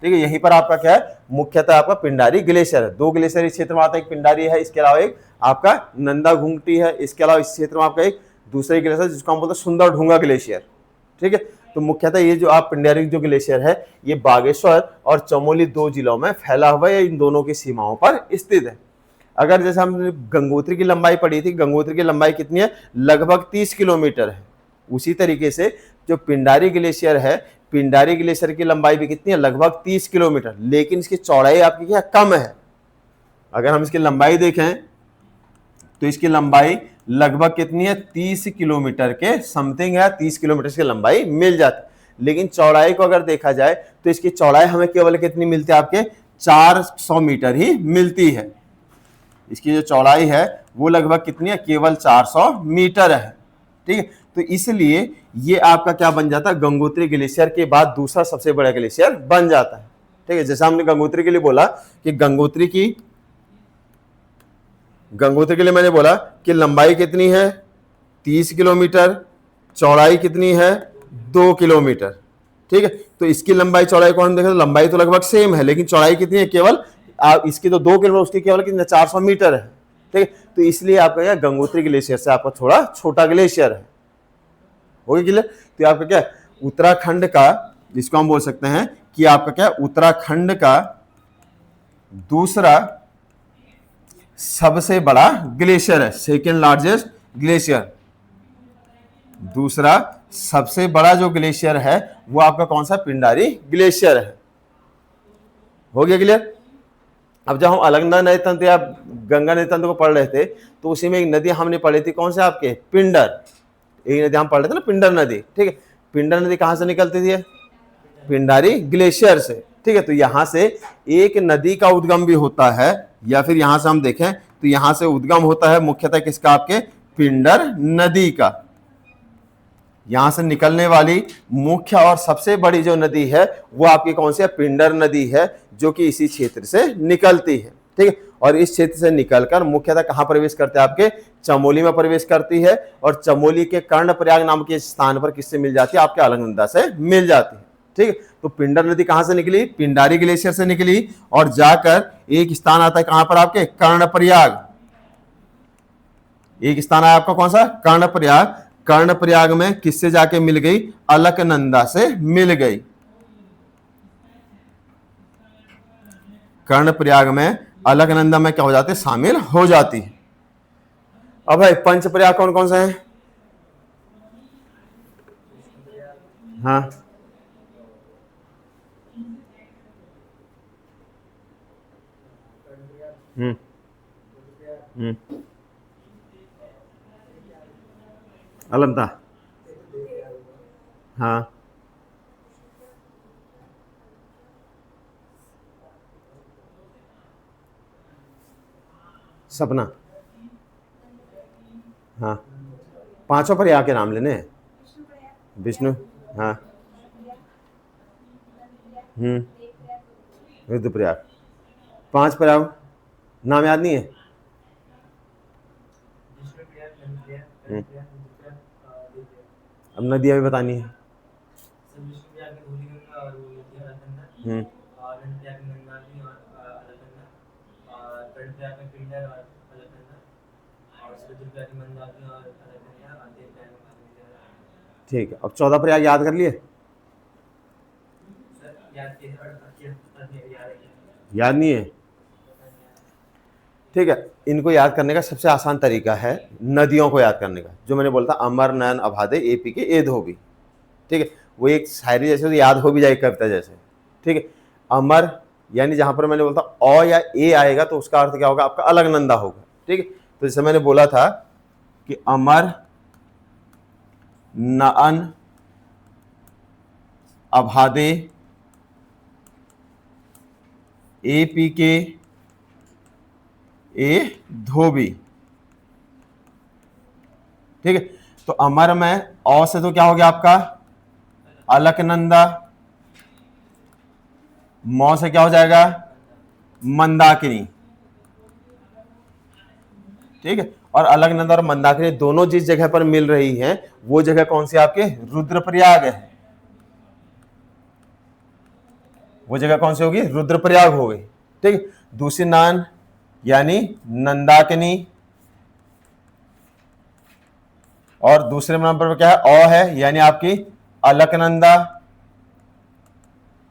ठीक है, यहीं पर आपका क्या है? मुख्यतः आपका पिंडारी ग्लेशियर है। 2 ग्लेशियर इस क्षेत्र में आता है, एक पिंडारी है, इसके अलावा एक आपका नंदा घुंगटी है, इसके अलावा इस क्षेत्र में आपका एक दूसरा ग्लेशियर जिसको हम बोलते हैं सुंदर ढूंगा ग्लेशियर। ठीक है, तो मुख्यतः ये जो आप पिंडारी जो ग्लेशियर है ये बागेश्वर और चमोली 2 जिलों में फैला हुआ है, इन दोनों की सीमाओं पर स्थित है। अगर जैसे हमने गंगोत्री की लंबाई पढ़ी थी, गंगोत्री की लंबाई कितनी है? लगभग 30 किलोमीटर है। उसी तरीके से जो पिंडारी ग्लेशियर है, पिंडारी ग्लेशियर की लंबाई भी कितनी है? लगभग 30 किलोमीटर, लेकिन इसकी चौड़ाई आपकी क्या कम है। अगर हम इसकी लंबाई देखें तो इसकी लंबाई लगभग कितनी है? 30 किलोमीटर के समथिंग है, 30 किलोमीटर की लंबाई मिल जाती है। लेकिन चौड़ाई को अगर देखा जाए तो इसकी चौड़ाई हमें केवल कितनी मिलती है? आपके 400 मीटर ही मिलती है। इसकी जो चौड़ाई है वो लगभग कितनी है? केवल 400 मीटर है। ठीक है, तो इसलिए ये आपका क्या बन जाता है? गंगोत्री ग्लेशियर के बाद दूसरा सबसे बड़ा ग्लेशियर बन जाता है। ठीक है, जैसे हमने गंगोत्री के लिए बोला कि गंगोत्री के लिए मैंने बोला कि लंबाई कितनी है? 30 किलोमीटर, चौड़ाई कितनी है? 2 किलोमीटर। ठीक है, तो इसकी लंबाई चौड़ाई को हम देखें तो लंबाई तो लगभग सेम है, लेकिन चौड़ाई कितनी है? केवल इसकी तो 2 किलोमीटर, उसकी केवल कितने? 400 मीटर है। ठीक है, तो इसलिए आपका क्या? गंगोत्री ग्लेशियर से आपका थोड़ा छोटा ग्लेशियर है। हो गया क्लियर? तो आपका क्या? उत्तराखंड का, जिसको हम बोल सकते हैं कि आपका क्या? उत्तराखंड का दूसरा सबसे बड़ा ग्लेशियर है, सेकेंड लार्जेस्ट ग्लेशियर। दूसरा सबसे बड़ा जो ग्लेशियर है वो आपका कौन सा? पिंडारी ग्लेशियर है। हो गया क्लियर? अब जब हम अलकनंदा नदी तंत्र या गंगा नदी तंत्र को पढ़ रहे थे तो उसी में एक नदी हमने पढ़ी थी, कौन से? आपके पिंडर। एक नदी हम पढ़ रहे थे ना, पिंडर नदी। ठीक है, पिंडर नदी कहां से निकलती थी? पिंडारी ग्लेशियर से। ठीक है, तो यहां से एक नदी का उद्गम भी होता है, या फिर यहां से हम देखें तो यहां से उद्गम होता है मुख्यतः किसका? आपके पिंडर नदी का। यहां से निकलने वाली मुख्य और सबसे बड़ी जो नदी है वो आपकी कौन सी है? पिंडर नदी है, जो कि इसी क्षेत्र से निकलती है। ठीक है, और इस क्षेत्र से निकलकर मुख्यतः कहां प्रवेश करते हैं? आपके चमोली में प्रवेश करती है, और चमोली के कर्णप्रयाग नाम के स्थान पर किससे मिल जाती है? आपके अलकनंदा से मिल जाती है। ठीक है, तो पिंडर नदी कहां से निकली? पिंडारी ग्लेशियर से निकली, और जाकर एक स्थान आता है कहां पर? आपके कर्णप्रयाग। एक स्थान आया आपका कौन सा? कर्णप्रयाग। कर्णप्रयाग में किससे जाके मिल गई? अलकनंदा से मिल गई। कर्णप्रयाग में अलकनंदा में क्या हो जाते? शामिल हो जाती है। अब भाई पंचप्रयाग कौन कौन सा है? हाँ, हम्म हम्म अलंता, हाँ, सपना, हाँ, पांचों प्रयाग के नाम लेने हैं। विष्णु, हाँ, रुद्रप्रयाग। 5 प्रयाग नाम याद नहीं है? हम्म, अब नदियां भी बतानी है। हम्म, ठीक है, अब 14 प्रयाग याद कर लिए? याद नहीं है? ठीक है, इनको याद करने का सबसे आसान तरीका है नदियों को याद करने का, जो मैंने बोला था अमर नयन अभादे एपी के ए धोबी। ठीक है, वो एक शायरी जैसे तो याद हो भी जाएगी, कविता जैसे। ठीक है, अमर यानी जहां पर मैंने बोलता अ या ए आएगा तो उसका अर्थ क्या होगा आपका? अलकनंदा होगा। ठीक है, तो जैसे मैंने बोला था कि अमर नयन अभादे एपी के ए धोबी। ठीक है, तो अमर में अ से तो क्या हो गया आपका? अलकनंदा। मौ से क्या हो जाएगा? मंदाकिनी। ठीक है, और अलकनंदा और मंदाकिनी दोनों जिस जगह पर मिल रही हैं वो जगह कौन सी आपके? रुद्रप्रयाग है। वो जगह कौन सी होगी? रुद्रप्रयाग हो गई। ठीक है, दूसरी नान यानी नंदाकिनी, और दूसरे नंबर पर क्या है? अ है यानी आपकी अलकनंदा,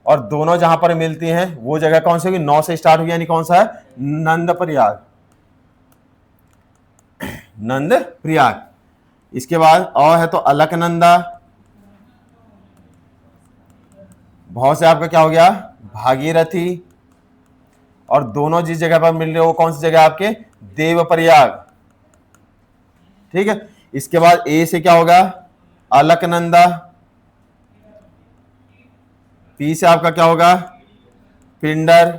और दोनों जहां पर मिलती हैं वो जगह कौन सी होगी? 9 से स्टार्ट होगी, यानी कौन सा है? नंद प्रयाग। नंद प्रयाग। इसके बाद अ है तो अलकनंदा, भौ से आपका क्या हो गया? भागीरथी, और दोनों जिस जगह पर मिल रहे हो वो कौन सी जगह आपके? देव प्रयाग। ठीक है, इसके बाद ए से क्या होगा? अलकनंदा, पी से आपका क्या होगा? पिंडर,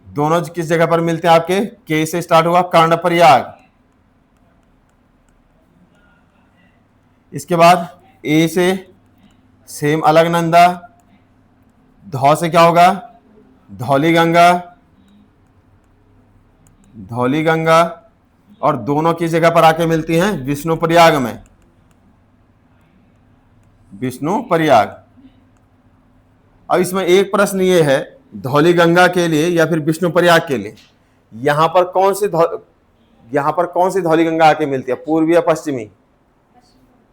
दोनों किस जगह पर मिलते हैं आपके? के से स्टार्ट होगा कर्णप्रयाग। इसके बाद ए से सेम अलकनंदा, धौ से क्या होगा? धौली गंगा, धौली गंगा, और दोनों किस जगह पर आके मिलती हैं? विष्णु प्रयाग में, विष्णु प्रयाग। अब इसमें एक प्रश्न ये है, धौली गंगा के लिए या फिर विष्णु प्रयाग के लिए यहां पर कौन सी धौली गंगा आके मिलती है? पूर्वी या पश्चिमी?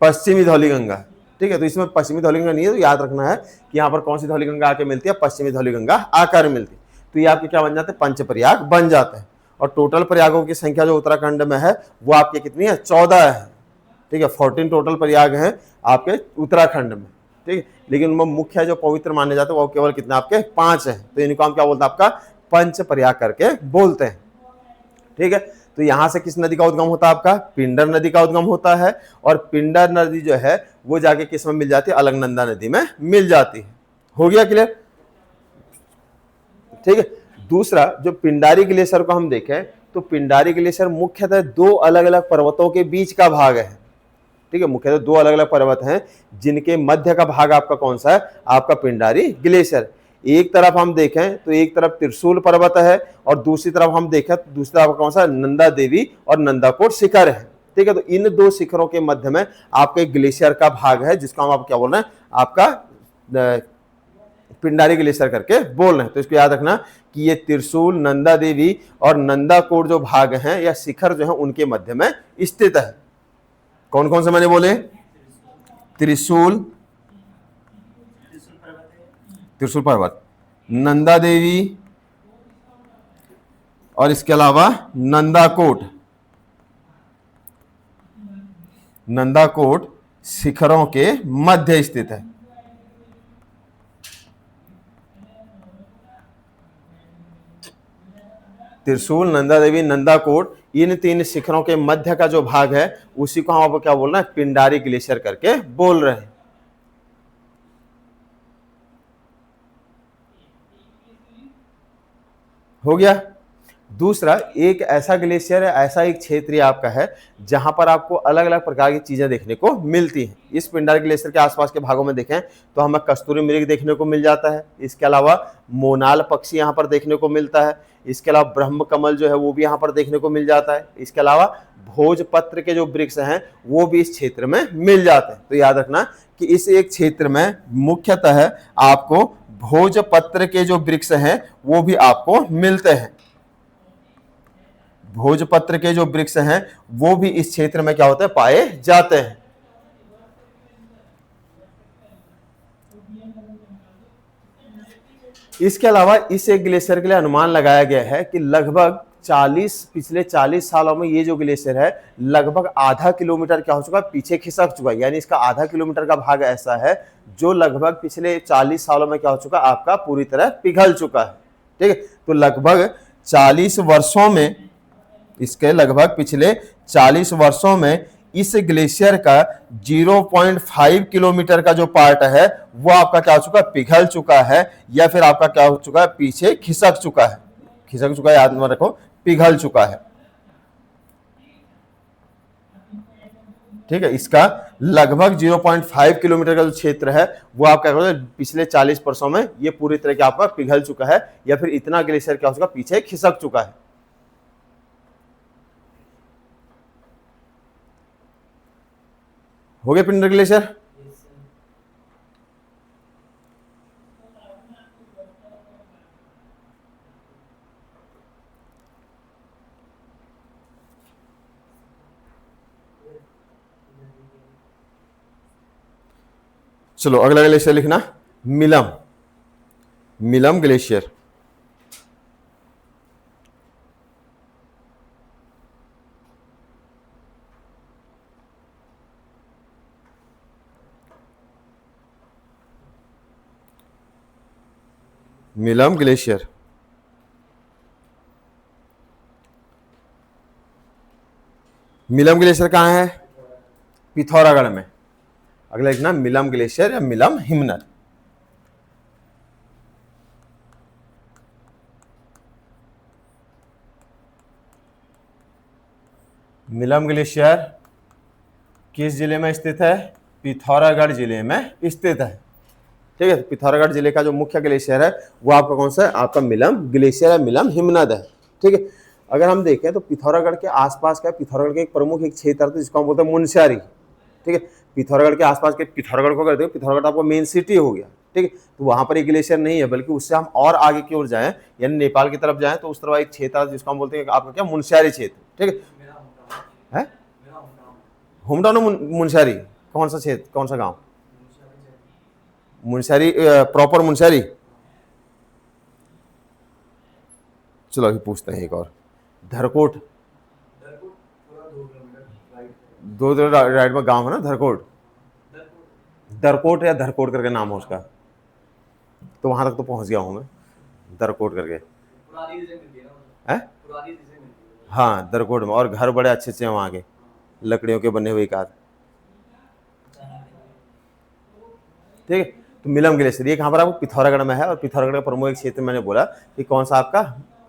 पश्चिमी धौली गंगा। ठीक है, तो इसमें पश्चिमी धौली गंगा नहीं है, तो याद रखना है कि यहाँ पर कौन सी धौली गंगा आके मिलती है? पश्चिमी धौली गंगा आकर मिलती है। तो ये आपके क्या बन जाते हैं? पंच प्रयाग बन जाते हैं। और टोटल प्रयागों की संख्या जो उत्तराखंड में है वो आपके कितनी है? 14 है। ठीक है, 14 टोटल प्रयाग हैं आपके उत्तराखंड में। ठीक है, लेकिन उनमें मुख्य जो पवित्र माने जाते हैं वो केवल कितने आपके? 5 है। तो इनको हम क्या बोलते हैं? आपका पंच प्रयाग करके बोलते हैं। ठीक है, तो यहां से किस नदी का उद्गम होता है? आपका पिंडर नदी का उद्गम होता है, और पिंडर नदी जो है वो जाके किस में मिल जाती है? अलकनंदा नदी में मिल जाती है। हो गया क्लियर? ठीक है, दूसरा जो पिंडारी ग्लेशियर को हम देखें तो पिंडारी ग्लेशियर मुख्यतः दो अलग अलग पर्वतों के बीच का भाग है। ठीक है, मुख्यतः दो अलग अलग पर्वत हैं जिनके मध्य का भाग आपका कौन सा है? आपका पिंडारी ग्लेशियर। एक तरफ हम देखें तो एक तरफ त्रिशूल पर्वत है, और दूसरी तरफ हम देखें तो दूसरी तरफ कौन सा? नंदा देवी और नंदाकोट शिखर है। ठीक है, तो इन दो शिखरों के मध्य में आपके ग्लेशियर का भाग है जिसका हम आप क्या बोल रहे हैं? आपका पिंडारी ग्लेशियर करके बोल रहे हैं। तो इसको याद रखना कि ये त्रिशूल, नंदा देवी और नंदाकोट जो भाग हैं या शिखर जो है उनके मध्य में स्थित है। कौन कौन से मैंने बोले? त्रिशूल, त्रिशूल पर्वत, नंदा देवी, और इसके अलावा नंदाकोट। नंदाकोट शिखरों के मध्य स्थित है। त्रिशूल, नंदा देवी, नंदाकोट, इन तीन शिखरों के मध्य का जो भाग है उसी को हम आपको क्या बोल रहे हैं? पिंडारी ग्लेशियर करके बोल रहे हैं। हो गया? दूसरा एक ऐसा ग्लेशियर है, ऐसा एक क्षेत्र आपका है जहां पर आपको अलग अलग प्रकार की चीजें देखने को मिलती हैं। इस पिंडारी ग्लेशियर के आसपास के भागों में देखें तो हमें कस्तूरी मृग देखने को मिल जाता है। इसके अलावा मोनाल पक्षी यहाँ पर देखने को मिलता है। इसके अलावा ब्रह्म कमल जो है वो भी यहाँ पर देखने को मिल जाता है। इसके अलावा भोजपत्र के जो वृक्ष हैं वो भी इस क्षेत्र में मिल जाते हैं। तो याद रखना कि इस एक क्षेत्र में मुख्यतः आपको भोजपत्र के जो वृक्ष हैं वो भी आपको मिलते हैं। भोजपत्र के जो वृक्ष हैं वो भी इस क्षेत्र में क्या होते हैं, पाए जाते हैं। इसके अलावा इस एक ग्लेशियर के लिए अनुमान लगाया गया है कि लगभग पिछले 40 सालों में ये जो ग्लेशियर है लगभग आधा किलोमीटर क्या हो चुका है, पीछे खिसक चुका है। यानी इसका आधा किलोमीटर का भाग ऐसा है जो लगभग पिछले 40 सालों में क्या हो चुका है, आपका पूरी तरह पिघल चुका है। ठीक है, तो लगभग 40 वर्षों में, इसके लगभग पिछले 40 वर्षों में इस ग्लेशियर का 0.5 किलोमीटर का जो पार्ट है वो आपका क्या हो चुका है, पिघल चुका है, या फिर आपका क्या हो चुका है, पीछे खिसक चुका है। खिसक चुका है याद में रखो, पिघल चुका है। ठीक है, इसका लगभग 0.5 किलोमीटर का जो क्षेत्र है वो आपका पिछले 40 वर्षों में ये पूरी तरह से आपका पिघल चुका है, या फिर इतना ग्लेशियर क्या हो चुका है, पीछे खिसक चुका है। हो गया पिंडर ग्लेशियर। चलो अगला ग्लेशियर लिखना, Milam. Milam glacier. Milam glacier Milam glacier कहाँ है, पिथौरागढ़ में। अगला लिखना मिलम ग्लेशियर या मिलम हिमनद। मिलम ग्लेशियर किस जिले में स्थित है, पिथौरागढ़ जिले में स्थित है। ठीक है, पिथौरागढ़ जिले का जो मुख्य ग्लेशियर है वो आपका कौन सा है, आपका मिलम ग्लेशियर है, मिलम हिमनद है। ठीक है, अगर हम देखें तो पिथौरागढ़ के आसपास का, पिथौरागढ़ के एक प्रमुख एक क्षेत्र है जिसको हम बोलते हैं मुनस्यारी। ठीक है, पिथौरागढ़ के आसपास के, पिथौरागढ़ को करते हैं, पिथौरागढ़ आपको मेन सिटी हो गया। ठीक है, तो वहां पर एक ग्लेशियर नहीं है, बल्कि उससे हम और आगे की ओर जाएं, यानी नेपाल की तरफ जाएं तो उस तरफ एक क्षेत्र है जिसको हम बोलते हैं आपका क्या, मुनस्यारी क्षेत्र। ठीक है, होम टाउन मुनस्यारी, कौन सा क्षेत्र, कौन सा गाँव, मुनस्यारी प्रॉपर मुनस्यारी। चलो अभी पूछते हैं एक और, धरकोट। 2 राइट में गांव है ना धरकोट, दरकोट या धरकोट करके नाम है उसका, तो वहां तक तो पहुंच गया हूं मैं, दरकोट करके है। हाँ दरकोट में, और घर बड़े अच्छे अच्छे हैं वहां के, लकड़ियों के बने हुए कार। ठीक है, तो मिलम ग्लेशियर ये कहाँ पर आपको, पिथौरागढ़ में है। और पिथौरागढ़ का प्रमुख क्षेत्र मैंने बोला कि कौन सा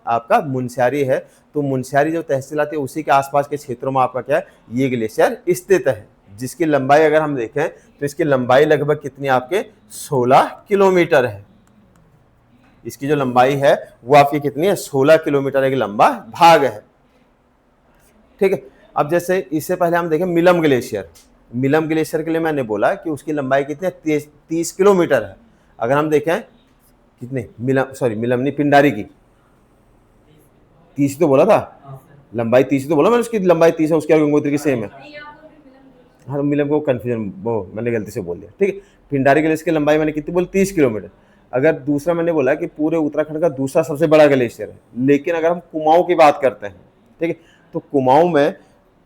आपका मुनस्यारी है। तो मुनस्यारी जो तहसील आती है उसी के आसपास के क्षेत्रों में आपका क्या है, ये ग्लेशियर स्थित है, जिसकी लंबाई अगर हम देखें तो इसकी लंबाई लगभग कितनी आपके 16 किलोमीटर है। इसकी जो लंबाई है वो आपकी कितनी है, 16 किलोमीटर एक लंबा भाग है। ठीक है, अब जैसे इससे पहले हम देखें मिलम ग्लेशियर। मिलम ग्लेशियर के लिए मैंने बोला कि उसकी लंबाई कितनी है, 30 किलोमीटर है। अगर हम देखें कितने, मिलम नहीं, पिंडारी की 30 तो बोला था, लंबाई 30 तो बोला मैंने, उसकी लंबाई 30 है, उसकी गंगोत्री की सेम है। हाँ मिलम को कंफ्यूजन, वो मैंने गलती से बोल दिया। ठीक है, पिंडारी ग्लेशियर की लंबाई मैंने कितनी बोली, 30 किलोमीटर। अगर दूसरा मैंने बोला कि पूरे उत्तराखंड का दूसरा सबसे बड़ा ग्लेशियर है, लेकिन अगर हम कुमाऊं की बात करते हैं, ठीक है, तो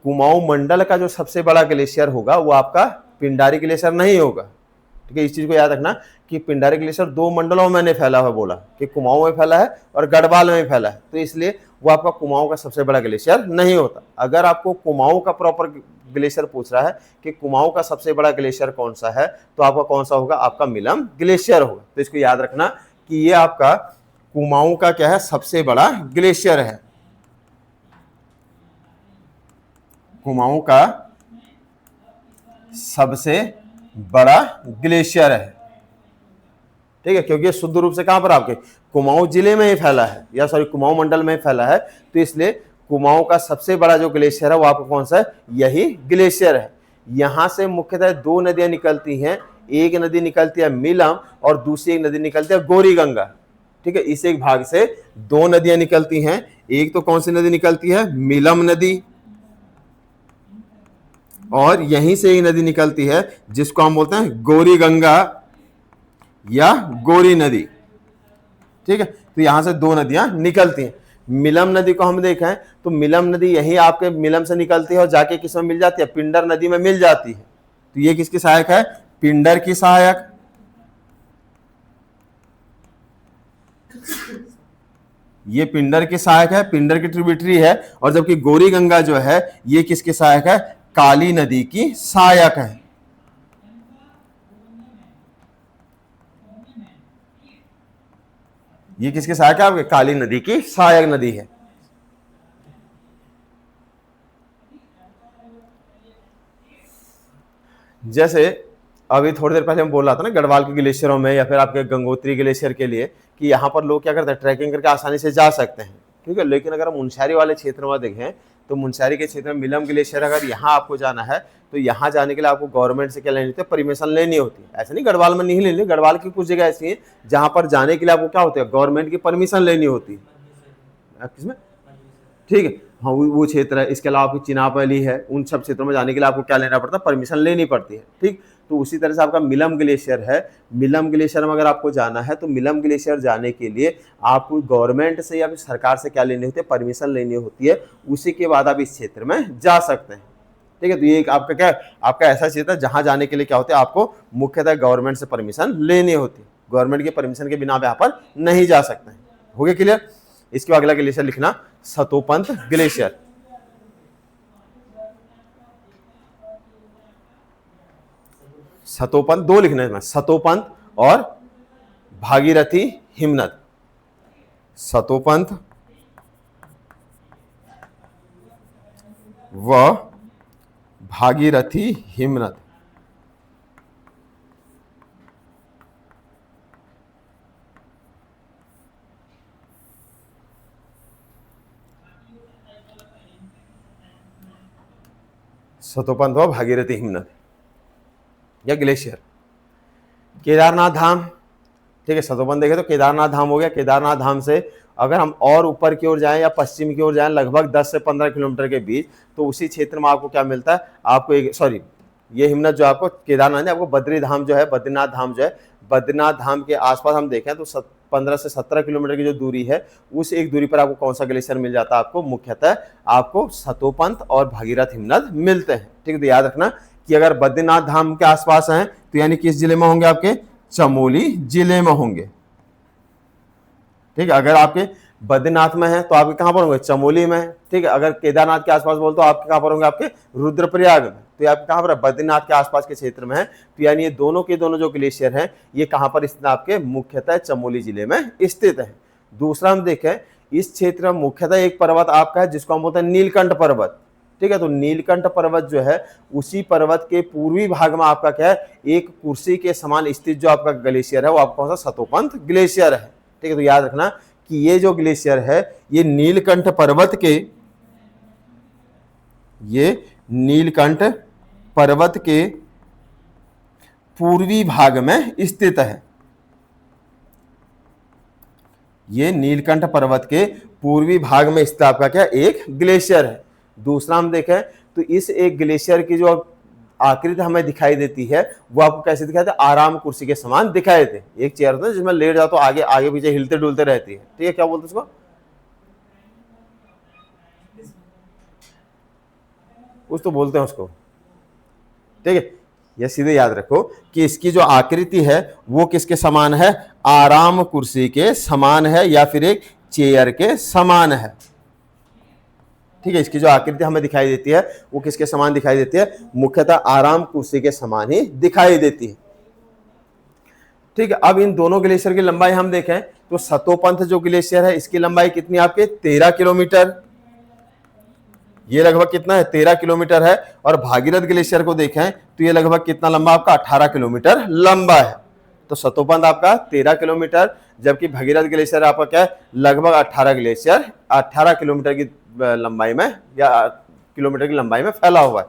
कुमाऊं मंडल का जो सबसे बड़ा ग्लेशियर होगा वो आपका पिंडारी ग्लेशियर नहीं होगा। ठीक है, इस चीज को याद रखना कि पिंडारी ग्लेशियर 2 मंडलों में मैंने फैला हुआ बोला कि कुमाऊं में फैला है और गढ़वाल में फैला है, तो इसलिए वो आपका कुमाऊं का सबसे बड़ा ग्लेशियर नहीं होता। अगर आपको कुमाऊं का प्रॉपर ग्लेशियर पूछ रहा है कि कुमाऊं का सबसे बड़ा ग्लेशियर कौन सा है, तो आपका कौन सा होगा, आपका मिलम ग्लेशियर होगा। तो इसको याद रखना कि ये आपका कुमाऊं का क्या है, सबसे बड़ा ग्लेशियर है। कुमाऊं का सबसे बड़ा ग्लेशियर है। ठीक है, क्योंकि ये शुद्ध रूप से कहां पर आपके कुमाऊं जिले में ही फैला है, या सॉरी कुमाऊं मंडल में ही फैला है, तो इसलिए कुमाऊं का सबसे बड़ा जो ग्लेशियर है वो आपको कौन सा है, यही ग्लेशियर है। यहां से मुख्यतः दो नदियां निकलती हैं, एक नदी निकलती है मिलम और दूसरी एक नदी निकलती है गौरी गंगा। ठीक है, इस एक भाग से दो नदियां निकलती हैं, एक तो कौन सी नदी निकलती है, मिलम नदी, और यहीं से एक नदी निकलती है जिसको हम बोलते हैं गौरी गंगा या गौरी नदी। ठीक है, तो यहां से दो नदियां निकलती हैं। मिलम नदी को हम देखें तो मिलम नदी यहीं आपके मिलम से निकलती है और जाके किसमें मिल जाती है, पिंडर नदी में मिल जाती है। तो ये किसकी सहायक है, पिंडर की सहायक। ये पिंडर की सहायक है, पिंडर की ट्रिब्यूटरी है। और जबकि गौरी गंगा जो है ये किसकी सहायक है, काली नदी की सहायक है। ये किसके सहायक है, आपके काली नदी की सहायक नदी है। जैसे अभी थोड़ी देर पहले हम बोल रहा था ना गढ़वाल के ग्लेशियरों में या फिर आपके गंगोत्री ग्लेशियर के लिए कि यहाँ पर लोग क्या करते हैं, ट्रैकिंग करके आसानी से जा सकते हैं। ठीक है, लेकिन अगर हम मुनस्यारी वाले क्षेत्र में देखें तो मुनस्यारी के क्षेत्र में मिलम ग्लेशियर अगर यहाँ आपको जाना है तो यहाँ जाने के लिए आपको गवर्नमेंट से क्या लेनी होती है, परमिशन लेनी होती है। ऐसा नहीं गढ़वाल में नहीं लेनी, गढ़वाल की कुछ जगह ऐसी है जहाँ पर जाने के लिए आपको क्या होती है, गवर्नमेंट की परमिशन लेनी होती है। किसमें, ठीक है, हाँ वो क्षेत्र है। इसके अलावा आपकी चिनाब वैली है, उन सब क्षेत्रों में जाने के लिए आपको क्या लेना पड़ता है, परमिशन लेनी पड़ती है। ठीक, तो उसी तरह से आपका मिलम ग्लेशियर है, मिलम ग्लेशियर में अगर आपको जाना है तो मिलम ग्लेशियर जाने के लिए आपको गवर्नमेंट से या फिर सरकार से क्या लेनी होती है, परमिशन लेनी होती है। उसी के बाद आप इस क्षेत्र में जा सकते हैं। ठीक है, तो ये एक आपका क्या, आपका ऐसा क्षेत्र है जहां जाने के लिए क्या होता है, आपको मुख्यतः गवर्नमेंट से परमिशन लेनी होती है। गवर्नमेंट की परमिशन के बिना आप यहाँ पर नहीं जा सकते हैं। हो गया क्लियर। इसके बाद अगला ग्लेशियर लिखना सतोपंथ ग्लेशियर। सतोपंथ दो लिखने हैं, सतोपंथ और भागीरथी हिमनद। सतोपंथ व भागीरथी हिमनद। सतोपंथ व भागीरथी हिमनद या ग्लेशियर। केदारनाथ धाम, ठीक है, सतोपंथ देखे तो केदारनाथ धाम हो गया। केदारनाथ धाम से अगर हम और ऊपर की ओर जाएं या पश्चिम की ओर जाएं लगभग 10 से 15 किलोमीटर के बीच, तो उसी क्षेत्र में आपको क्या मिलता है, आपको एक सॉरी ये हिमनद जो आपको केदारनाथ है, आपको बद्री धाम जो है, बद्रीनाथ धाम जो है, बद्रीनाथ धाम के आसपास हम देखें तो 15 से 17 किलोमीटर की जो दूरी है उस एक दूरी पर आपको कौन सा ग्लेशियर मिल जाता है, आपको मुख्यतः आपको सतोपंथ और भागीरथ हिमनद मिलते हैं। ठीक है, तो याद रखना कि अगर बद्रीनाथ धाम के आसपास हैं तो यानी किस जिले में होंगे, आपके चमोली जिले में होंगे। ठीक है, अगर आपके बद्रीनाथ में है तो आपके कहां पर होंगे, चमोली में। ठीक है, अगर केदारनाथ के आसपास बोल तो आपके कहां पर होंगे, आपके रुद्रप्रयाग में। तो ये आपके कहां पर, बद्रीनाथ के आसपास के क्षेत्र में है। तो यानी ये दोनों के दोनों जो ग्लेशियर हैं ये कहां पर स्थित, आपके मुख्यतः चमोली जिले में स्थित है। दूसरा हम देखें, इस क्षेत्र में मुख्यतः एक पर्वत आपका है जिसको हम बोलते हैं नीलकंठ पर्वत। ठीक है, तो नीलकंठ पर्वत जो है उसी पर्वत के पूर्वी भाग में आपका क्या है, एक कुर्सी के समान स्थित जो आपका ग्लेशियर है वो आपका कौन सा, सतोपंथ ग्लेशियर है। ठीक है, तो याद रखना कि ये जो ग्लेशियर है ये नीलकंठ पर्वत के, ये नीलकंठ पर्वत के पूर्वी भाग में स्थित है। ये नीलकंठ पर्वत के पूर्वी भाग में स्थित आपका क्या, एक ग्लेशियर है। दूसरा हम देखें तो इस एक ग्लेशियर की जो आकृति हमें दिखाई देती है वो आपको कैसे दिखाई देती है, आराम कुर्सी के समान दिखाई देते हैं। एक चेयर होता है जिसमें लेट जाओ तो आगे आगे पीछे हिलते डुलते रहती है। ठीक है, क्या बोलते हैं उसको, कुछ तो बोलते हैं उसको। ठीक है, यह सीधे याद रखो कि इसकी जो आकृति है वो किसके समान है, आराम कुर्सी के समान है या फिर एक चेयर के समान है। ठीक है, इसकी जो आकृति हमें दिखाई देती है वो किसके समान दिखाई देती है, मुख्यतः आराम कुर्सी के समान ही दिखाई देती है। ठीक है, अब इन दोनों ग्लेशियर की लंबाई हम देखें तो सतोपंथ जो ग्लेशियर है इसकी लंबाई कितनी, आपके 13 किलोमीटर। ये लगभग कितना है, 13 किलोमीटर है। और भागीरथ ग्लेशियर को देखें तो ये लगभग कितना लंबा आपका, 18 किलोमीटर लंबा है। तो सतोबंध आपका 13 किलोमीटर, जबकि भगीरथ ग्लेशियर आपका क्या है, लगभग 18 किलोमीटर की लंबाई में या किलोमीटर की लंबाई में फैला हुआ है।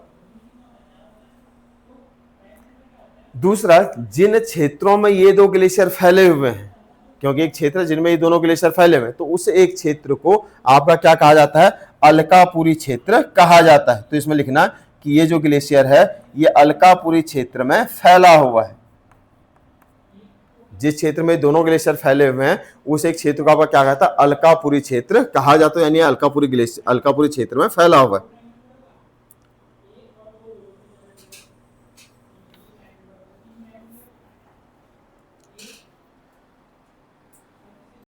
दूसरा, जिन क्षेत्रों में ये दो ग्लेशियर फैले हुए हैं, क्योंकि एक क्षेत्र जिनमें ये दोनों ग्लेशियर फैले हुए हैं, तो उस एक क्षेत्र को आपका क्या कहा जाता है, अलकापुरी क्षेत्र कहा जाता है। तो इसमें लिखना कि ये जो ग्लेशियर है ये अलकापुरी क्षेत्र में फैला हुआ है। जिस क्षेत्र में दोनों ग्लेशियर फैले हुए हैं उस एक क्षेत्र को आपका क्या कहता है, अलकापुरी क्षेत्र कहा जाता है, यानी अलकापुरी क्षेत्र में फैला हुआ है।